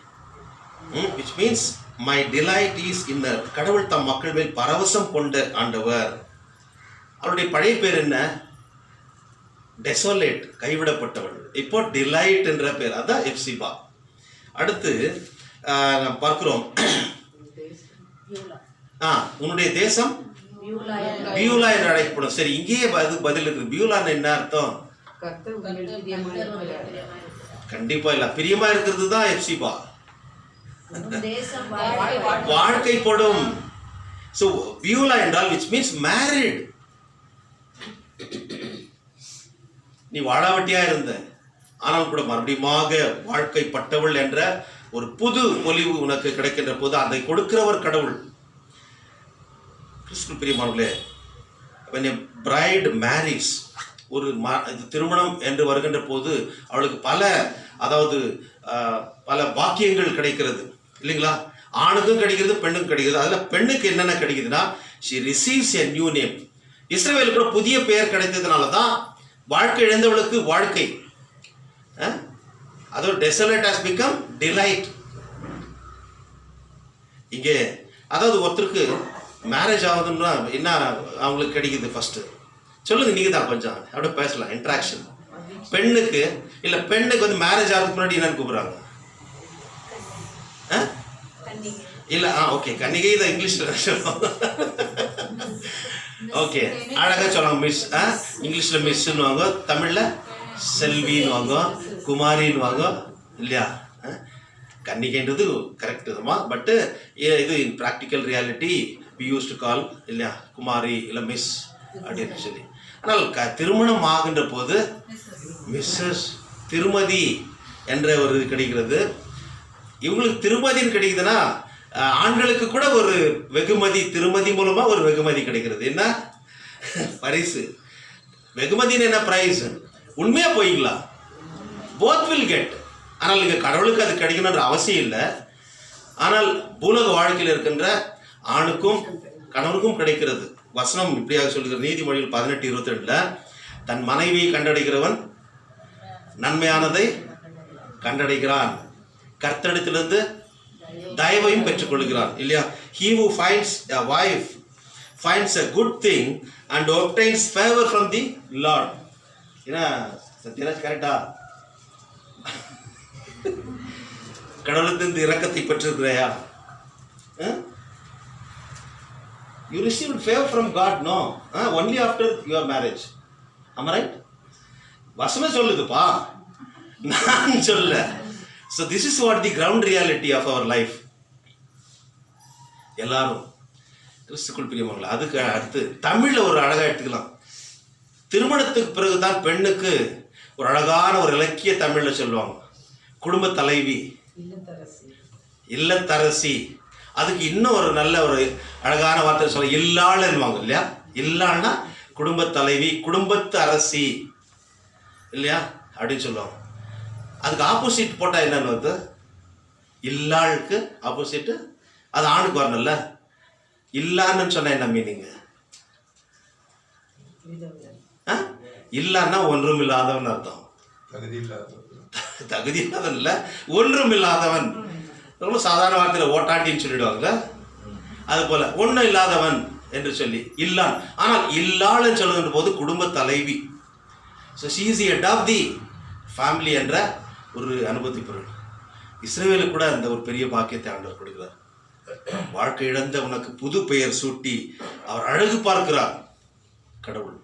which means my delight is in her. கடவுள் தம் மக்கள் மேல் பரவசம் கொண்ட ஆண்டவர். அவருடைய பழைய பேர் என்ன? டெசோலேட், கைவிடப்பட்டவள். இப்போ டிலைட் என்ற பேர், அதான் எப்சிபா. அடுத்து நாம் பார்க்கிறோம், உன்னுடைய தேசம் பியூலா என்று அழைக்கப்படும். சரி, இங்கேயே பதில் இருக்கு. பியூலான்னு என்ன அர்த்தம்? கண்டிப்பா இல்ல, பிரியமா இருக்கிறது தான் எப்சிபா. வாழ்க்கைப்படும். So பியூலா என்றால் which means married. நீ வாழாவட்டியா இருந்த, ஆனால் கூட மறுபடியும் வாழ்க்கைப்பட்டவள் என்ற ஒரு புது பொலிவு உனக்கு கிடைக்கின்ற போது அதை கொடுக்கிறவர் கடவுள். கிறிஸ்து பிரியமானவர்களே, when a bride marries, ஒரு திருமணம் என்று வருகின்ற போது அவளுக்கு பல பாக்கியங்கள் கிடைக்கிறது இல்லைங்களா? ஆணுக்கும் கிடைக்கிறது, பெண்ணுக்கும் கிடைக்கிறது. அதில் பெண்ணுக்கு என்னென்ன கிடைக்குதுன்னா, she receives a new name. இஸ்ரவேலுக்கு கூட புதிய பெயர் கிடைத்ததுனால தான் வாழ்க்கை இழந்தவளுக்கு வாழ்க்கை, அதோட desolate has become delight. இங்கே ஒருத்தருக்கு மேரேஜ் ஆகுதுன்னா என்ன அவங்களுக்கு கிடைக்குது? ஃபர்ஸ்ட் சொல்லுங்க, நீங்க தான் கொஞ்சம் அப்படியே பேசலாம், இன்ட்ராக்ஷன். பெண்ணுக்கு மேரேஜ் ஆகிறதுக்கு முன்னாடி என்னன்னு கூப்பிடுறாங்க? இல்ல ஓகே, கன்னிகை தான் இங்கிலீஷ்ல சொல்லுவோம். ஓகே, அழகா சொல்லுவாங்க மிஸ். இங்கிலீஷ்ல மிஸ்ன்னு வாங்க, தமிழ்ல செல்வின்னு வாங்க, குமாரின்னு வாங்க இல்லையா? கன்னிகைன்றது கரெக்ட் தான். பட் இது in practical reality we use to call இல்லையா, குமாரி இல்லை மிஸ் அப்படின்னு சொல்லி. ஆனால் திருமணம் ஆகின்ற போது மிஸ்ஸஸ் திருமதி என்ற ஒரு இது கிடைக்கிறது. இவங்களுக்கு திருமதின்னு கிடைக்குதுன்னா ஆண்களுக்கு கூட ஒரு வெகுமதி, திருமதி மூலமாக ஒரு வெகுமதி கிடைக்கிறது. என்ன பரிசு? வெகுமதின்னு என்ன பிரைஸ்? உண்மையாக போய்க்கலாம், போத் வில் கெட். ஆனால் இங்கே கடவுளுக்கு அது கிடைக்கணுன்ற அவசியம் இல்லை. ஆனால் பூலக வாழ்க்கையில் இருக்கின்ற ஆணுக்கும் கணவனுக்கும் கிடைக்கிறது. வசனம் இப்படியாக சொல்லுகிறது, நீதிமொழிகள் 18:22, தன் மனைவியை கண்டடைகிறவன் நன்மையானதை கண்டடைகிறான், கர்த்தரிடத்திலிருந்து தயவையும் பெற்றுக்கொள்கிறான். இல்லையா? he who finds a wife finds a good thing and obtains favor from the Lord. என்ன சத்யராஜ் கரெக்டா? கடவுளுக்கு இரக்கத்தை பெற்றிருக்கிறையா? You received favor from God, no? Only after your marriage. Am I right? வசனம் சொல்லுதுப்பா, நான் சொல்ல. So this is what the ground reality of our life. எல்லாரும் கிறிஸ்துக்குள் பிரியமானவர்களே. அதுக்கு அடுத்து தமிழில் ஒரு அழகாக எடுத்துக்கலாம். திருமணத்துக்கு பிறகுதான் பெண்ணுக்கு ஒரு அழகான ஒரு இலக்கிய தமிழில் சொல்லுவாங்க, குடும்ப தலைவி, இல்லத்தரசி. அதுக்கு இன்னும் ஒரு நல்ல ஒரு அழகான வார்த்தை சொல்ல, இல்லாள்வாங்க இல்லையா? இல்லாள்னா குடும்ப தலைவி, குடும்பத்து அரசி இல்லையா அப்படின்னு சொல்லுவாங்க. அதுக்கு ஆப்போசிட் போட்டால் என்னன்னு வந்து, இல்லாளுக்கு ஆப்போசிட்டு அது ஆணுக்கு வரணும்ல. இல்லான்னு சொன்னால் என்ன மீனிங்கு? இல்லான்னா ஒன்றும் இல்லாதவன் அர்த்தம். தகுதி இல்லாதவன் இல்லை, ஒன்றும் இல்லாதவன். ரொம்ப சாதாரண வார்த்தையில் ஓட்டாண்டின்னு சொல்லிடுவாங்க. அது போல ஒன்றும் இல்லாதவன் என்று சொல்லி இல்லான். ஆனால் இல்லாள்னு சொல்லுகின்ற போது குடும்ப தலைவி. So she is the head of the family என்ற ஒரு அனுபவத்தை பொருள். இஸ்ரவேலுக்கு கூட அந்த ஒரு பெரிய பாக்கியத்தை ஆண்டவர் கொடுக்கிறார். வாழ்க்கை இழந்த உனக்கு புது பெயர் சூட்டி அவர் அழகு பார்க்கிறார் கடவுள்.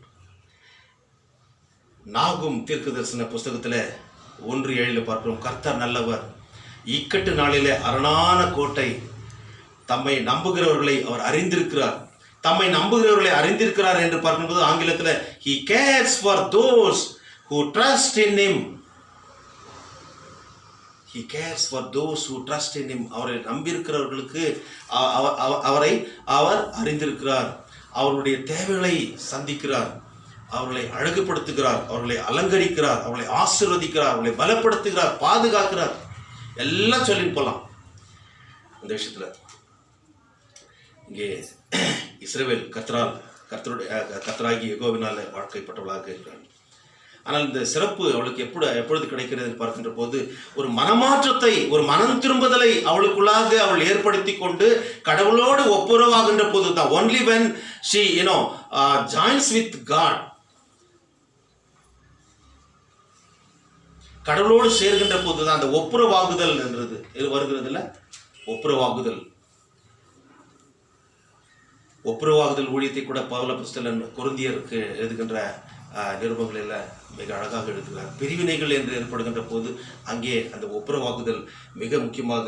நாகும் தீர்க்க தரிசன புஸ்தகத்தில் 1:7 பார்க்கிறோம், கர்த்தர் நல்லவர், இக்கட்டு நாளிலே அரணான கோட்டை, தம்மை நம்புகிறவர்களை அவர் அறிந்திருக்கிறார். தம்மை நம்புகிறவர்களை அறிந்திருக்கிறார் என்று பார்க்கும்போது ஆங்கிலத்தில் he cares for those who trust in him. He cares for those who trust in him. அவரை நம்பியிருக்கிறவர்களுக்கு அவரை அவர் அறிந்திருக்கிறார். அவர்களுடைய தேவைகளை சந்திக்கிறார், அவர்களை அழகுபடுத்துகிறார், அவர்களை அலங்கரிக்கிறார், அவர்களை ஆசீர்வதிக்கிறார், அவர்களை பலப்படுத்துகிறார், பாதுகாக்கிறார். எல்லாம் சொல்லிட்டு போகலாம் இந்த விஷயத்தில். இங்கே இஸ்ரவேல் கர்த்தராகி யெகோவாவினால் வாழ்க்கைப்பட்டவளாக இருக்கிறாள். ஆனால் இந்த சிறப்பு அவளுக்கு எப்பொழுது கிடைக்கிறது பார்க்கின்ற போது, ஒரு மனமாற்றத்தை, ஒரு மனம் திரும்புதலை அவளுக்குள்ளாக அவள் ஏற்படுத்தி கொண்டு கடவுளோடு ஒப்புரவாகின்ற போது தான். Only when she joins with God, கடவுளோடு சேர்கின்ற போது தான் அந்த ஒப்புரவாகுதல் என்றது வருகிறது இல்லை? ஒப்புரவாகுதல் ஊழியத்தை கூட பவுல் அப்போஸ்தலன் கொரிந்தியருக்கு எழுதுகின்ற நிருபங்களில் மிக அழகாக எழுதுகிறார். பிரிவினைகள் என்று ஏற்படுகின்ற போது அங்கே அந்த ஒப்புரவாகுதல் மிக முக்கியமாக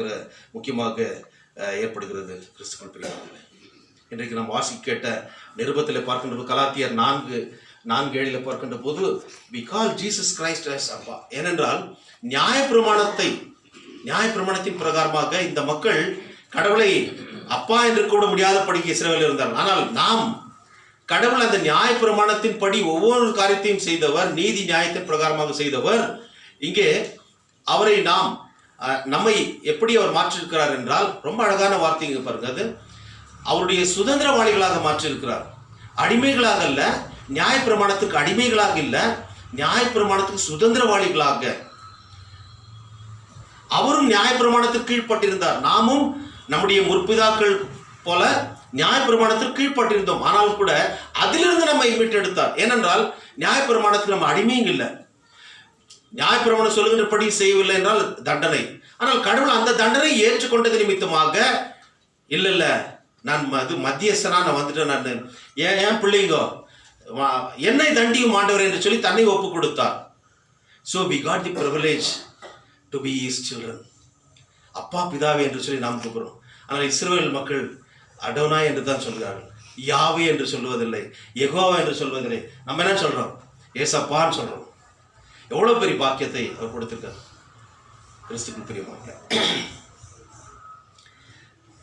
ஏற்படுகிறது. கிறிஸ்துக்குள் பிரியமானவர்களே, இன்றைக்கு நாம் வாசிக்க கேட்ட நிருபத்தில் பார்க்கின்ற போது, கலாத்தியர் 4:7 பார்க்கின்ற போது, we call Jesus Christ as அப்பா. ஏனென்றால் நியாயப்பிரமாணத்தின் பிரகாரமாக இந்த மக்கள் கடவுளை அப்பா என்று கூட முடியாத படிக்க இஸ்ரவேலில் இருந்தார். ஆனால் நாம், கடவுள் அந்த நியாயப்பிரமாணத்தின் படி ஒவ்வொரு காரியத்தையும் செய்தவர், நீதி நியாயத்தின் பிரகாரமாக செய்தவர். இங்கே அவரை நம்மை எப்படி அவர் மாற்றிருக்கிறார் என்றால், ரொம்ப அழகான வார்த்தைங்க பாருங்க. அது அவருடைய சுதந்திரவாளிகளாக மாற்றிருக்கிறார். அடிமைகளாக அல்ல, நியாயப்பிரமாணத்துக்கு அடிமைகளாக இல்ல, நியாயப்பிரமாணத்துக்கு சுதந்திரவாளிகளாக. அவரும் நியாயப்பிரமாணத்துக்கு கீழ்பட்டிருந்தார். நாமும் நம்முடைய முற்பிதாக்கள் போல நியாயப்பிரமாணத்திற்கு கீழ்பட்டிருந்தோம். ஆனால் கூட அதிலிருந்து நம்மை மீட்டெடுத்தார். ஏனென்றால் நியாயப்பிரமாணத்துக்கு நம்ம அடிமையும் இல்லை. நியாயப்பிரமாணம் சொல்லுகின்றபடி செய்யவில்லை என்றால் தண்டனை. ஆனால் கடவுள் அந்த தண்டனை ஏற்றுக்கொண்டது நிமித்தமாக, இல்லை நான் மத்தியஸ்தனா நான் வந்துட்டேன், நான் ஏன் பிள்ளைங்கோ என்னை தண்டியும் ஆண்டவர் என்று சொல்லி தன்னை ஒப்பு கொடுத்தார். So we got the privilege to be his children. அப்பா பிதாவே என்று சொல்லி நாம் கூப்பிடுறோம். ஆனால் இஸ்ரவேல் மக்கள் அடோனாய் என்று தான் சொல்கிறார்கள், யாவே என்று சொல்வதில்லை, யெகோவா என்று சொல்வதில்லை. நம்ம என்ன சொல்றோம்? ஏசப்பான்னு சொல்றோம். எவ்வளோ பெரிய பாக்கியத்தை அவர் கொடுத்திருக்கார். கிறிஸ்துக்குள் பிரியமானவர்களே,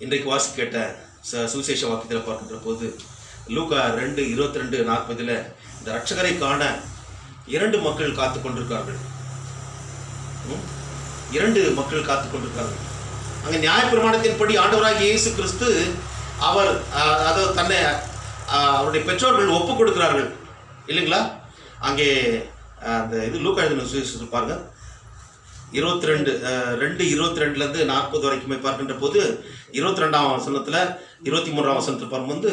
இன்றைக்கு வாசி கேட்ட சுவிசேஷ வாக்கியத்தில் பார்க்கின்ற போது லூக்கா 2:22-40 இந்த ரட்சகரை காண 2 மக்கள் காத்து கொண்டிருக்கார்கள். 2 மக்கள் காத்து கொண்டிருக்கார்கள். அங்கே நியாயப்பிரமாணத்தின்படி ஆண்டவராகிய இயேசு கிறிஸ்து அவர் அதாவது தன்னை அவருடைய பெற்றோர்கள் ஒப்பு கொடுக்கிறார்கள் இல்லைங்களா? அங்கே அந்த இது லூக்கா எழுதின சுவிசேஷத்தில் பாருங்க 2:22-40 வரைக்குமே பார்க்கின்ற போது 22ஆம் வசனத்தில் 23ஆம் வசனத்தில் பார்க்கும்போது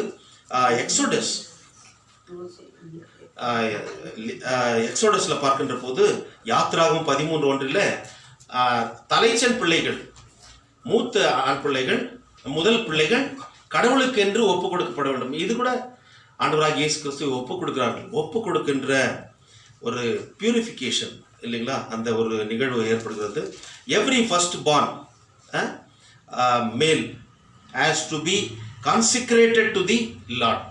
எக்ஸோடஸில் பார்க்கின்ற போது யாத்ராகும் 13:1 தலைச்சன் பிள்ளைகள், மூத்த ஆண் பிள்ளைகள், முதல் பிள்ளைகள் கடவுளுக்கு என்று ஒப்பு கொடுக்கப்பட வேண்டும். இது கூட ஆண்டவராகிய இயேசு கிறிஸ்துவை ஒப்பு கொடுக்கிறார்கள். ஒப்பு கொடுக்கின்ற ஒரு பியூரிஃபிகேஷன் இல்லைங்களா, அந்த ஒரு நிகழ்வு ஏற்படுகிறது. Every first born male has to be consecrated to the Lord.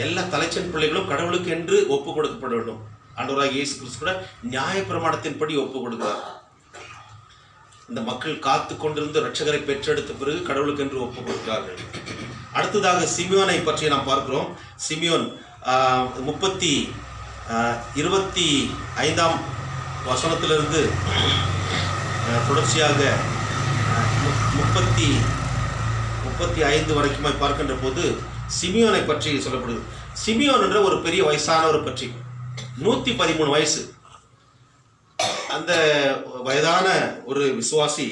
எல்லா தலைச்சன் பிள்ளைகளும் கடவுளுக்கு என்று ஒப்பு கொடுக்கப்பட வேண்டும். ஆண்டவராகிய இயேசு கிறிஸ்து கூட நியாயப்பிரமாணத்தின்படி ஒப்பு கொடுக்கிறார். இந்த மக்கள் காத்து கொண்டிருந்து ரட்சகரை பெற்றெடுத்த பிறகு கடவுளுக்கு என்று ஒப்பு கொடுக்கிறார்கள். அடுத்ததாக சிமியோனை பற்றி நாம் பார்க்கிறோம். சிமியோன் 25ஆம் வசனத்திலிருந்து தொடர்ச்சியாக 35 வரைக்குமே பார்க்கின்ற போது சிமியோனை பற்றி சொல்லப்படுது. சிமியோன் என்ற ஒரு பெரிய வயசானவர் பற்றி 113 வயசு அந்த வயதான ஒரு விசுவாசி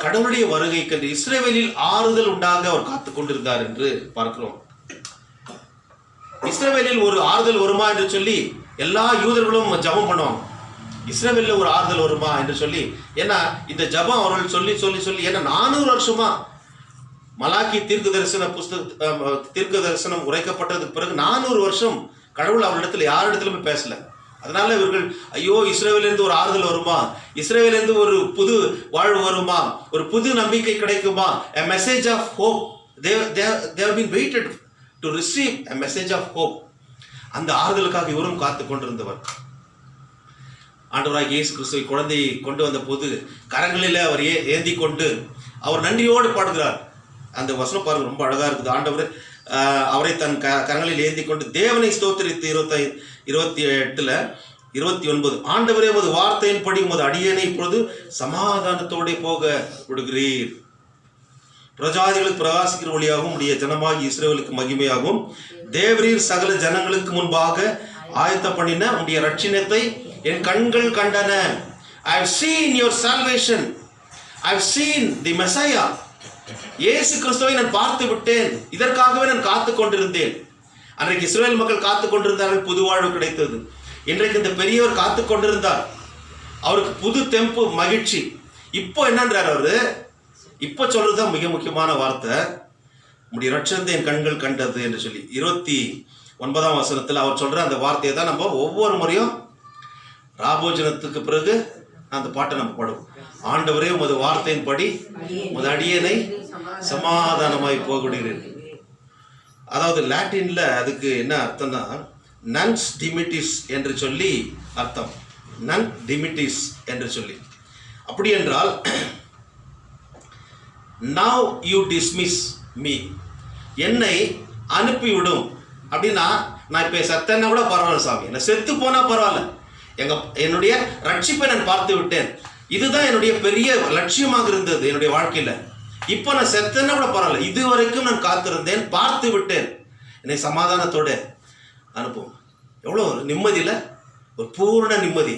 கடவுளுடைய வருகைக்கு இஸ்ரவேலில் ஆறுதல் உண்டாக அவர் காத்து கொண்டிருந்தார் என்று பார்க்கிறோம். இஸ்ரவேலில் ஒரு ஆறுதல் வருமா என்று சொல்லி எல்லா யூதர்களும் ஜபம் பண்ணுவாங்க. இஸ்ரவேலில் ஒரு ஆறுதல் வருமா என்று சொல்லி, ஏன்னா இந்த ஜபம் அவர்கள் சொல்லி சொல்லி சொல்லி ஏன்னா 400 வருஷமா மலாக்கி தீர்க்க தரிசனம் உரைக்கப்பட்டதுக்கு பிறகு 400 வருஷம் கடவுள் அவரிடத்துல யாரிடத்திலுமே பேசல. அதனால இவர்கள் ஐயோ இஸ்ரவேலிருந்து ஒரு ஆறுதல் வருமா, இஸ்ரவேலிருந்து ஒரு புது வாழ்வு வருமா, ஒரு புது நம்பிக்கை கிடைக்குமா, a message of hope. they have been waited to receive a message of hope. அந்த ஆறுதலுக்காக இவரும் காத்து கொண்டிருந்தவர். ஆண்டவராகிய இயேசு கிறிஸ்துவை குழந்தையை கொண்டு வந்த போது கரங்களில் அவர் ஏந்தி கொண்டு அவர் நன்றியோடு பாடுகிறார். அந்த வசனம் பாருங்க, ரொம்ப அழகா இருக்குது. ஆண்டவர் அவரை தன் கரங்களில் ஏந்தி கொண்டு தேவனை ஸ்தோத்திரித்து 28-29 ஆண்டவரே உமது வார்த்தையின்படி உமது அடியேனை இப்பொழுது சமாதானத்தோடு போக விடுகிறீர். பிரஜாதிகளுக்கு பிரகாசிக்கிற ஒளியாகவும் உடைய ஜனமாகி இஸ்ரவேலுக்கு மகிமையாகவும் தேவரீர் சகல ஜனங்களுக்கு முன்பாக ஆயத்த பண்ணின உடைய ரட்சினத்தை என் கண்கள் கண்டன. I have seen your salvation. I have seen the Messiah. இயேசு கிறிஸ்துவை நான் பார்த்து விட்டேன். இதற்காகவே நான் காத்து கொண்டிருந்தேன். அன்றைக்கு இஸ்ரவேல் மக்கள் காத்து கொண்டிருந்தார்கள், புது வாழ்வு கிடைத்தது. இன்றைக்கு இந்த பெரியவர் காத்து கொண்டிருந்தார், அவருக்கு புது தெம்பு, மகிழ்ச்சி. இப்போ என்னன்றார் அவரு? இப்போ சொல்றதுதான் மிக முக்கியமான வார்த்தை, உம்முடைய ரட்சணத்தை என் கண்கள் கண்டது என்று சொல்லி 29ஆம் வசனத்தில் அவர் சொல்ற அந்த வார்த்தையை தான் நம்ம ஒவ்வொரு முறையும் ராபோஜனத்துக்கு பிறகு அந்த பாட்டை நம்ம பாடுவோம். ஆண்டவரே உமது வார்த்தையின்படி உமது அடியேனை சமாதானமாய் போகிறீர்கள். அதாவது லாட்டின்ல அதுக்கு என்ன அர்த்தம்னா நன்ஸ் டிமிட்டிஸ் என்று சொல்லி அர்த்தம். நன் டிமிட்டிஸ் என்று சொல்லி, அப்படி என்றால் now you dismiss me, என்னை அனுப்பிவிடும். அப்படின்னா நான் இப்போ செத்தேன்னா கூட பரவாயில்ல சாமி, நான் செத்து போனா பரவாயில்ல, என்னுடைய ரட்சிப்பை நான் பார்த்து விட்டேன். இதுதான் என்னுடைய பெரிய லட்சியமாக இருந்தது என்னுடைய வாழ்க்கையில். இப்போ நான் செத்தேன்னா கூட பரவாயில்ல, இது வரைக்கும் நான் காத்திருந்தேன், பார்த்து விட்டேன், என்னை சமாதானத்தோட அனுப்பும். எவ்வளோ ஒரு நிம்மதியில், ஒரு பூர்ண நிம்மதி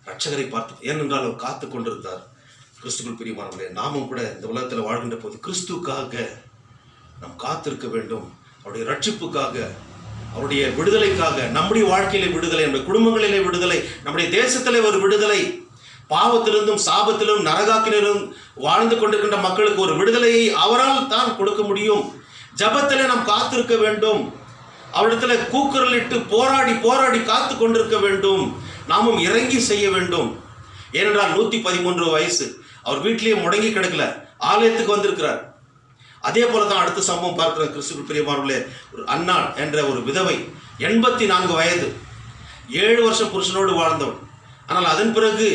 ரட்சகரை பார்த்து. ஏனென்றால் அவர் காத்து கொண்டிருந்தார். கிறிஸ்துக்குள் பிரியமானவர்களே, நாமும் கூட இந்த உலகத்தில் வாழ்கின்ற போது கிறிஸ்துக்காக நாம் காத்திருக்க வேண்டும். அவருடைய ரட்சிப்புக்காக, அவருடைய விடுதலைக்காக, நம்முடைய வாழ்க்கையிலே விடுதலை, நம்முடைய குடும்பங்களிலே விடுதலை, நம்முடைய தேசத்திலே ஒரு விடுதலை, பாவத்திலிருந்தும் சாபத்திலும் நரகாக்கிலும் வாழ்ந்து கொண்டிருக்கின்ற மக்களுக்கு ஒரு விடுதலையை அவரால் தான் கொடுக்க முடியும். ஜபத்திலே நாம் காத்திருக்க வேண்டும். அவரிடத்துல கூக்குரலிட்டு போராடி போராடி காத்து கொண்டிருக்க வேண்டும். நாமும் இறங்கி செய்ய வேண்டும். ஏனென்றால் 113 வயசு, அவர் வீட்டிலேயே முடங்கி கிடக்கல, ஆலயத்துக்கு வந்திருக்கிறார். அதே போல தான் அடுத்த சம்பவம் பார்க்கிற கிறிஸ்துவுக்குள் பிரியமானவர்களே, ஒரு அன்னாள் என்ற ஒரு விதவை, 84 வயது. 7 வருஷம் புருஷனோடு வாழ்ந்தவள். ஆனால் அதன் பிறகு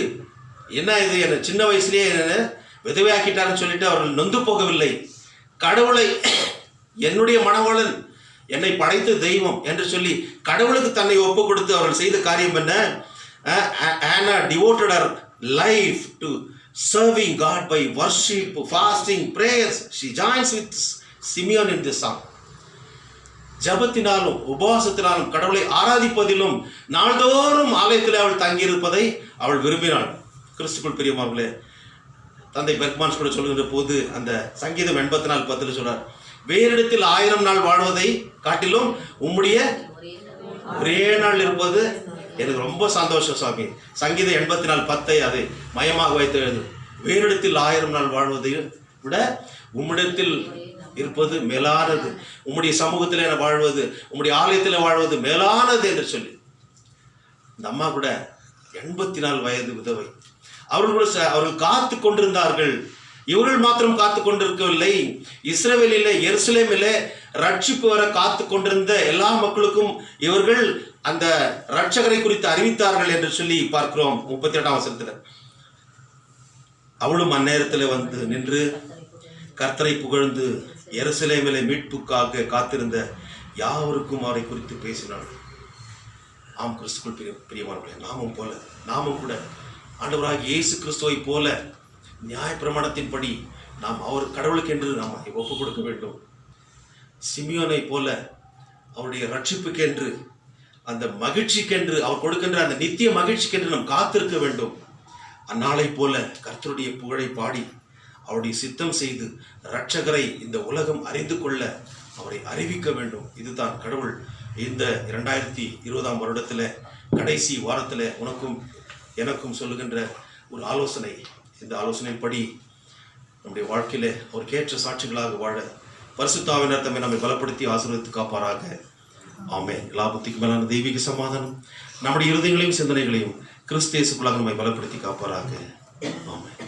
என்ன இது, என்ன சின்ன வயசுலேயே என்ன விதவையாக்கிட்டாருன்னு சொல்லிட்டு அவர்கள் நொந்து போகவில்லை. கடவுளை என்னுடைய மணவாளன் என்னை படைத்த தெய்வம் என்று சொல்லி கடவுளுக்கு தன்னை ஒப்பு கொடுத்து அவர்கள் செய்த காரியம் என்ன? Anna devoted her life to serving God by worship, fasting, prayers. She joins with Simeon in this song. ஜபத்தினாலும் உபவாசத்தினாலும் கடவுளை ஆராதிப்பதிலும் நாள்தோறும் ஆலயத்தில் அவள் தங்கியிருப்பதை அவள் விரும்பினாள். கிறிஸ்துக்குள் பிரியமானவர்களே, தந்தை பெர்க்மான்ஸ் கூட சொல்கின்ற போது அந்த சங்கீதம் 84:10 சொல்றார், வேறிடத்தில் 1000 நாள் வாழ்வதை காட்டிலும் உம்முடைய ஒரே நாள் இருப்பது எனக்கு ரொம்ப சந்தோஷம் சுவாமி. சங்கீதம் 84:10 அதை மையமாக வைத்து எழுது. வேறிடத்தில் 1000 நாள் வாழ்வதை விட உம்மிடத்தில் இருப்பது மேலானது, உம்முடைய சமூகத்தில் வாழ்வது, உம்முடைய ஆலயத்தில் வாழ்வது மேலானது என்று சொல்லி. இந்த அம்மா கூட 84 வயது விதவை. அவர்கள் காத்து கொண்டிருந்தார்கள். இவர்கள் மாத்திரம் காத்து கொண்டிருக்கவில்லை, இஸ்ரவேலிலே எருசலேமிலே ரட்சிப்பு வர காத்து கொண்டிருந்த எல்லா மக்களுக்கும் இவர்கள் அந்த ரட்சகரை குறித்து அறிவித்தார்கள் என்று சொல்லி பார்க்கிறோம் 38ஆம் வசனத்தில். அவளும் அந்நேரத்தில் வந்து நின்று கர்த்தரை புகழ்ந்து எருசலேமிலே மீட்புக்காக காத்திருந்த யாவருக்கும் அவரை குறித்து பேசினாள். ஆம், கிறிஸ்துக்குள் பிரியமானவர்களே, நாமும் கூட ஆண்டவராகிய இயேசு கிறிஸ்துவை போல நியாயப்பிரமாணத்தின்படி நாம் அவர் கடவுளுக்கென்று நாம் ஒப்பு கொடுக்க வேண்டும். சிமியோனை போல அவருடைய ரட்சிப்புக்கென்று, அந்த மகிழ்ச்சிக்கென்று, அவர் கொடுக்கின்ற அந்த நித்திய மகிழ்ச்சிக்கென்று நாம் காத்திருக்க வேண்டும். அந்நாளை போல கர்த்தருடைய புகழை பாடி அவருடைய சித்தம் செய்து இரட்சகரை இந்த உலகம் அறிந்து கொள்ள அவரை அறிவிக்க வேண்டும். இதுதான் கடவுள் இந்த 2020ஆம் வருடத்தில் கடைசி வாரத்தில் உனக்கும் எனக்கும் சொல்லுகின்ற ஒரு ஆலோசனை. இந்த ஆலோசனைப்படி நம்முடைய வாழ்க்கையில் அவருக்கேற்ற சாட்சிகளாக வாழ பரிசுத்த ஆவியானவர் தம்மை நம்மை பலப்படுத்தி ஆசீர்வதித்து காப்பாராக. ஆமென். எல்லா புத்திக்கும் மேலான தெய்வீக சமாதானம் நம்முடைய இருதயங்களையும் சிந்தனைகளையும் கிறிஸ்து இயேசுக்குள்ளாக நம்மை பலப்படுத்தி காப்பாராக. ஆமென்.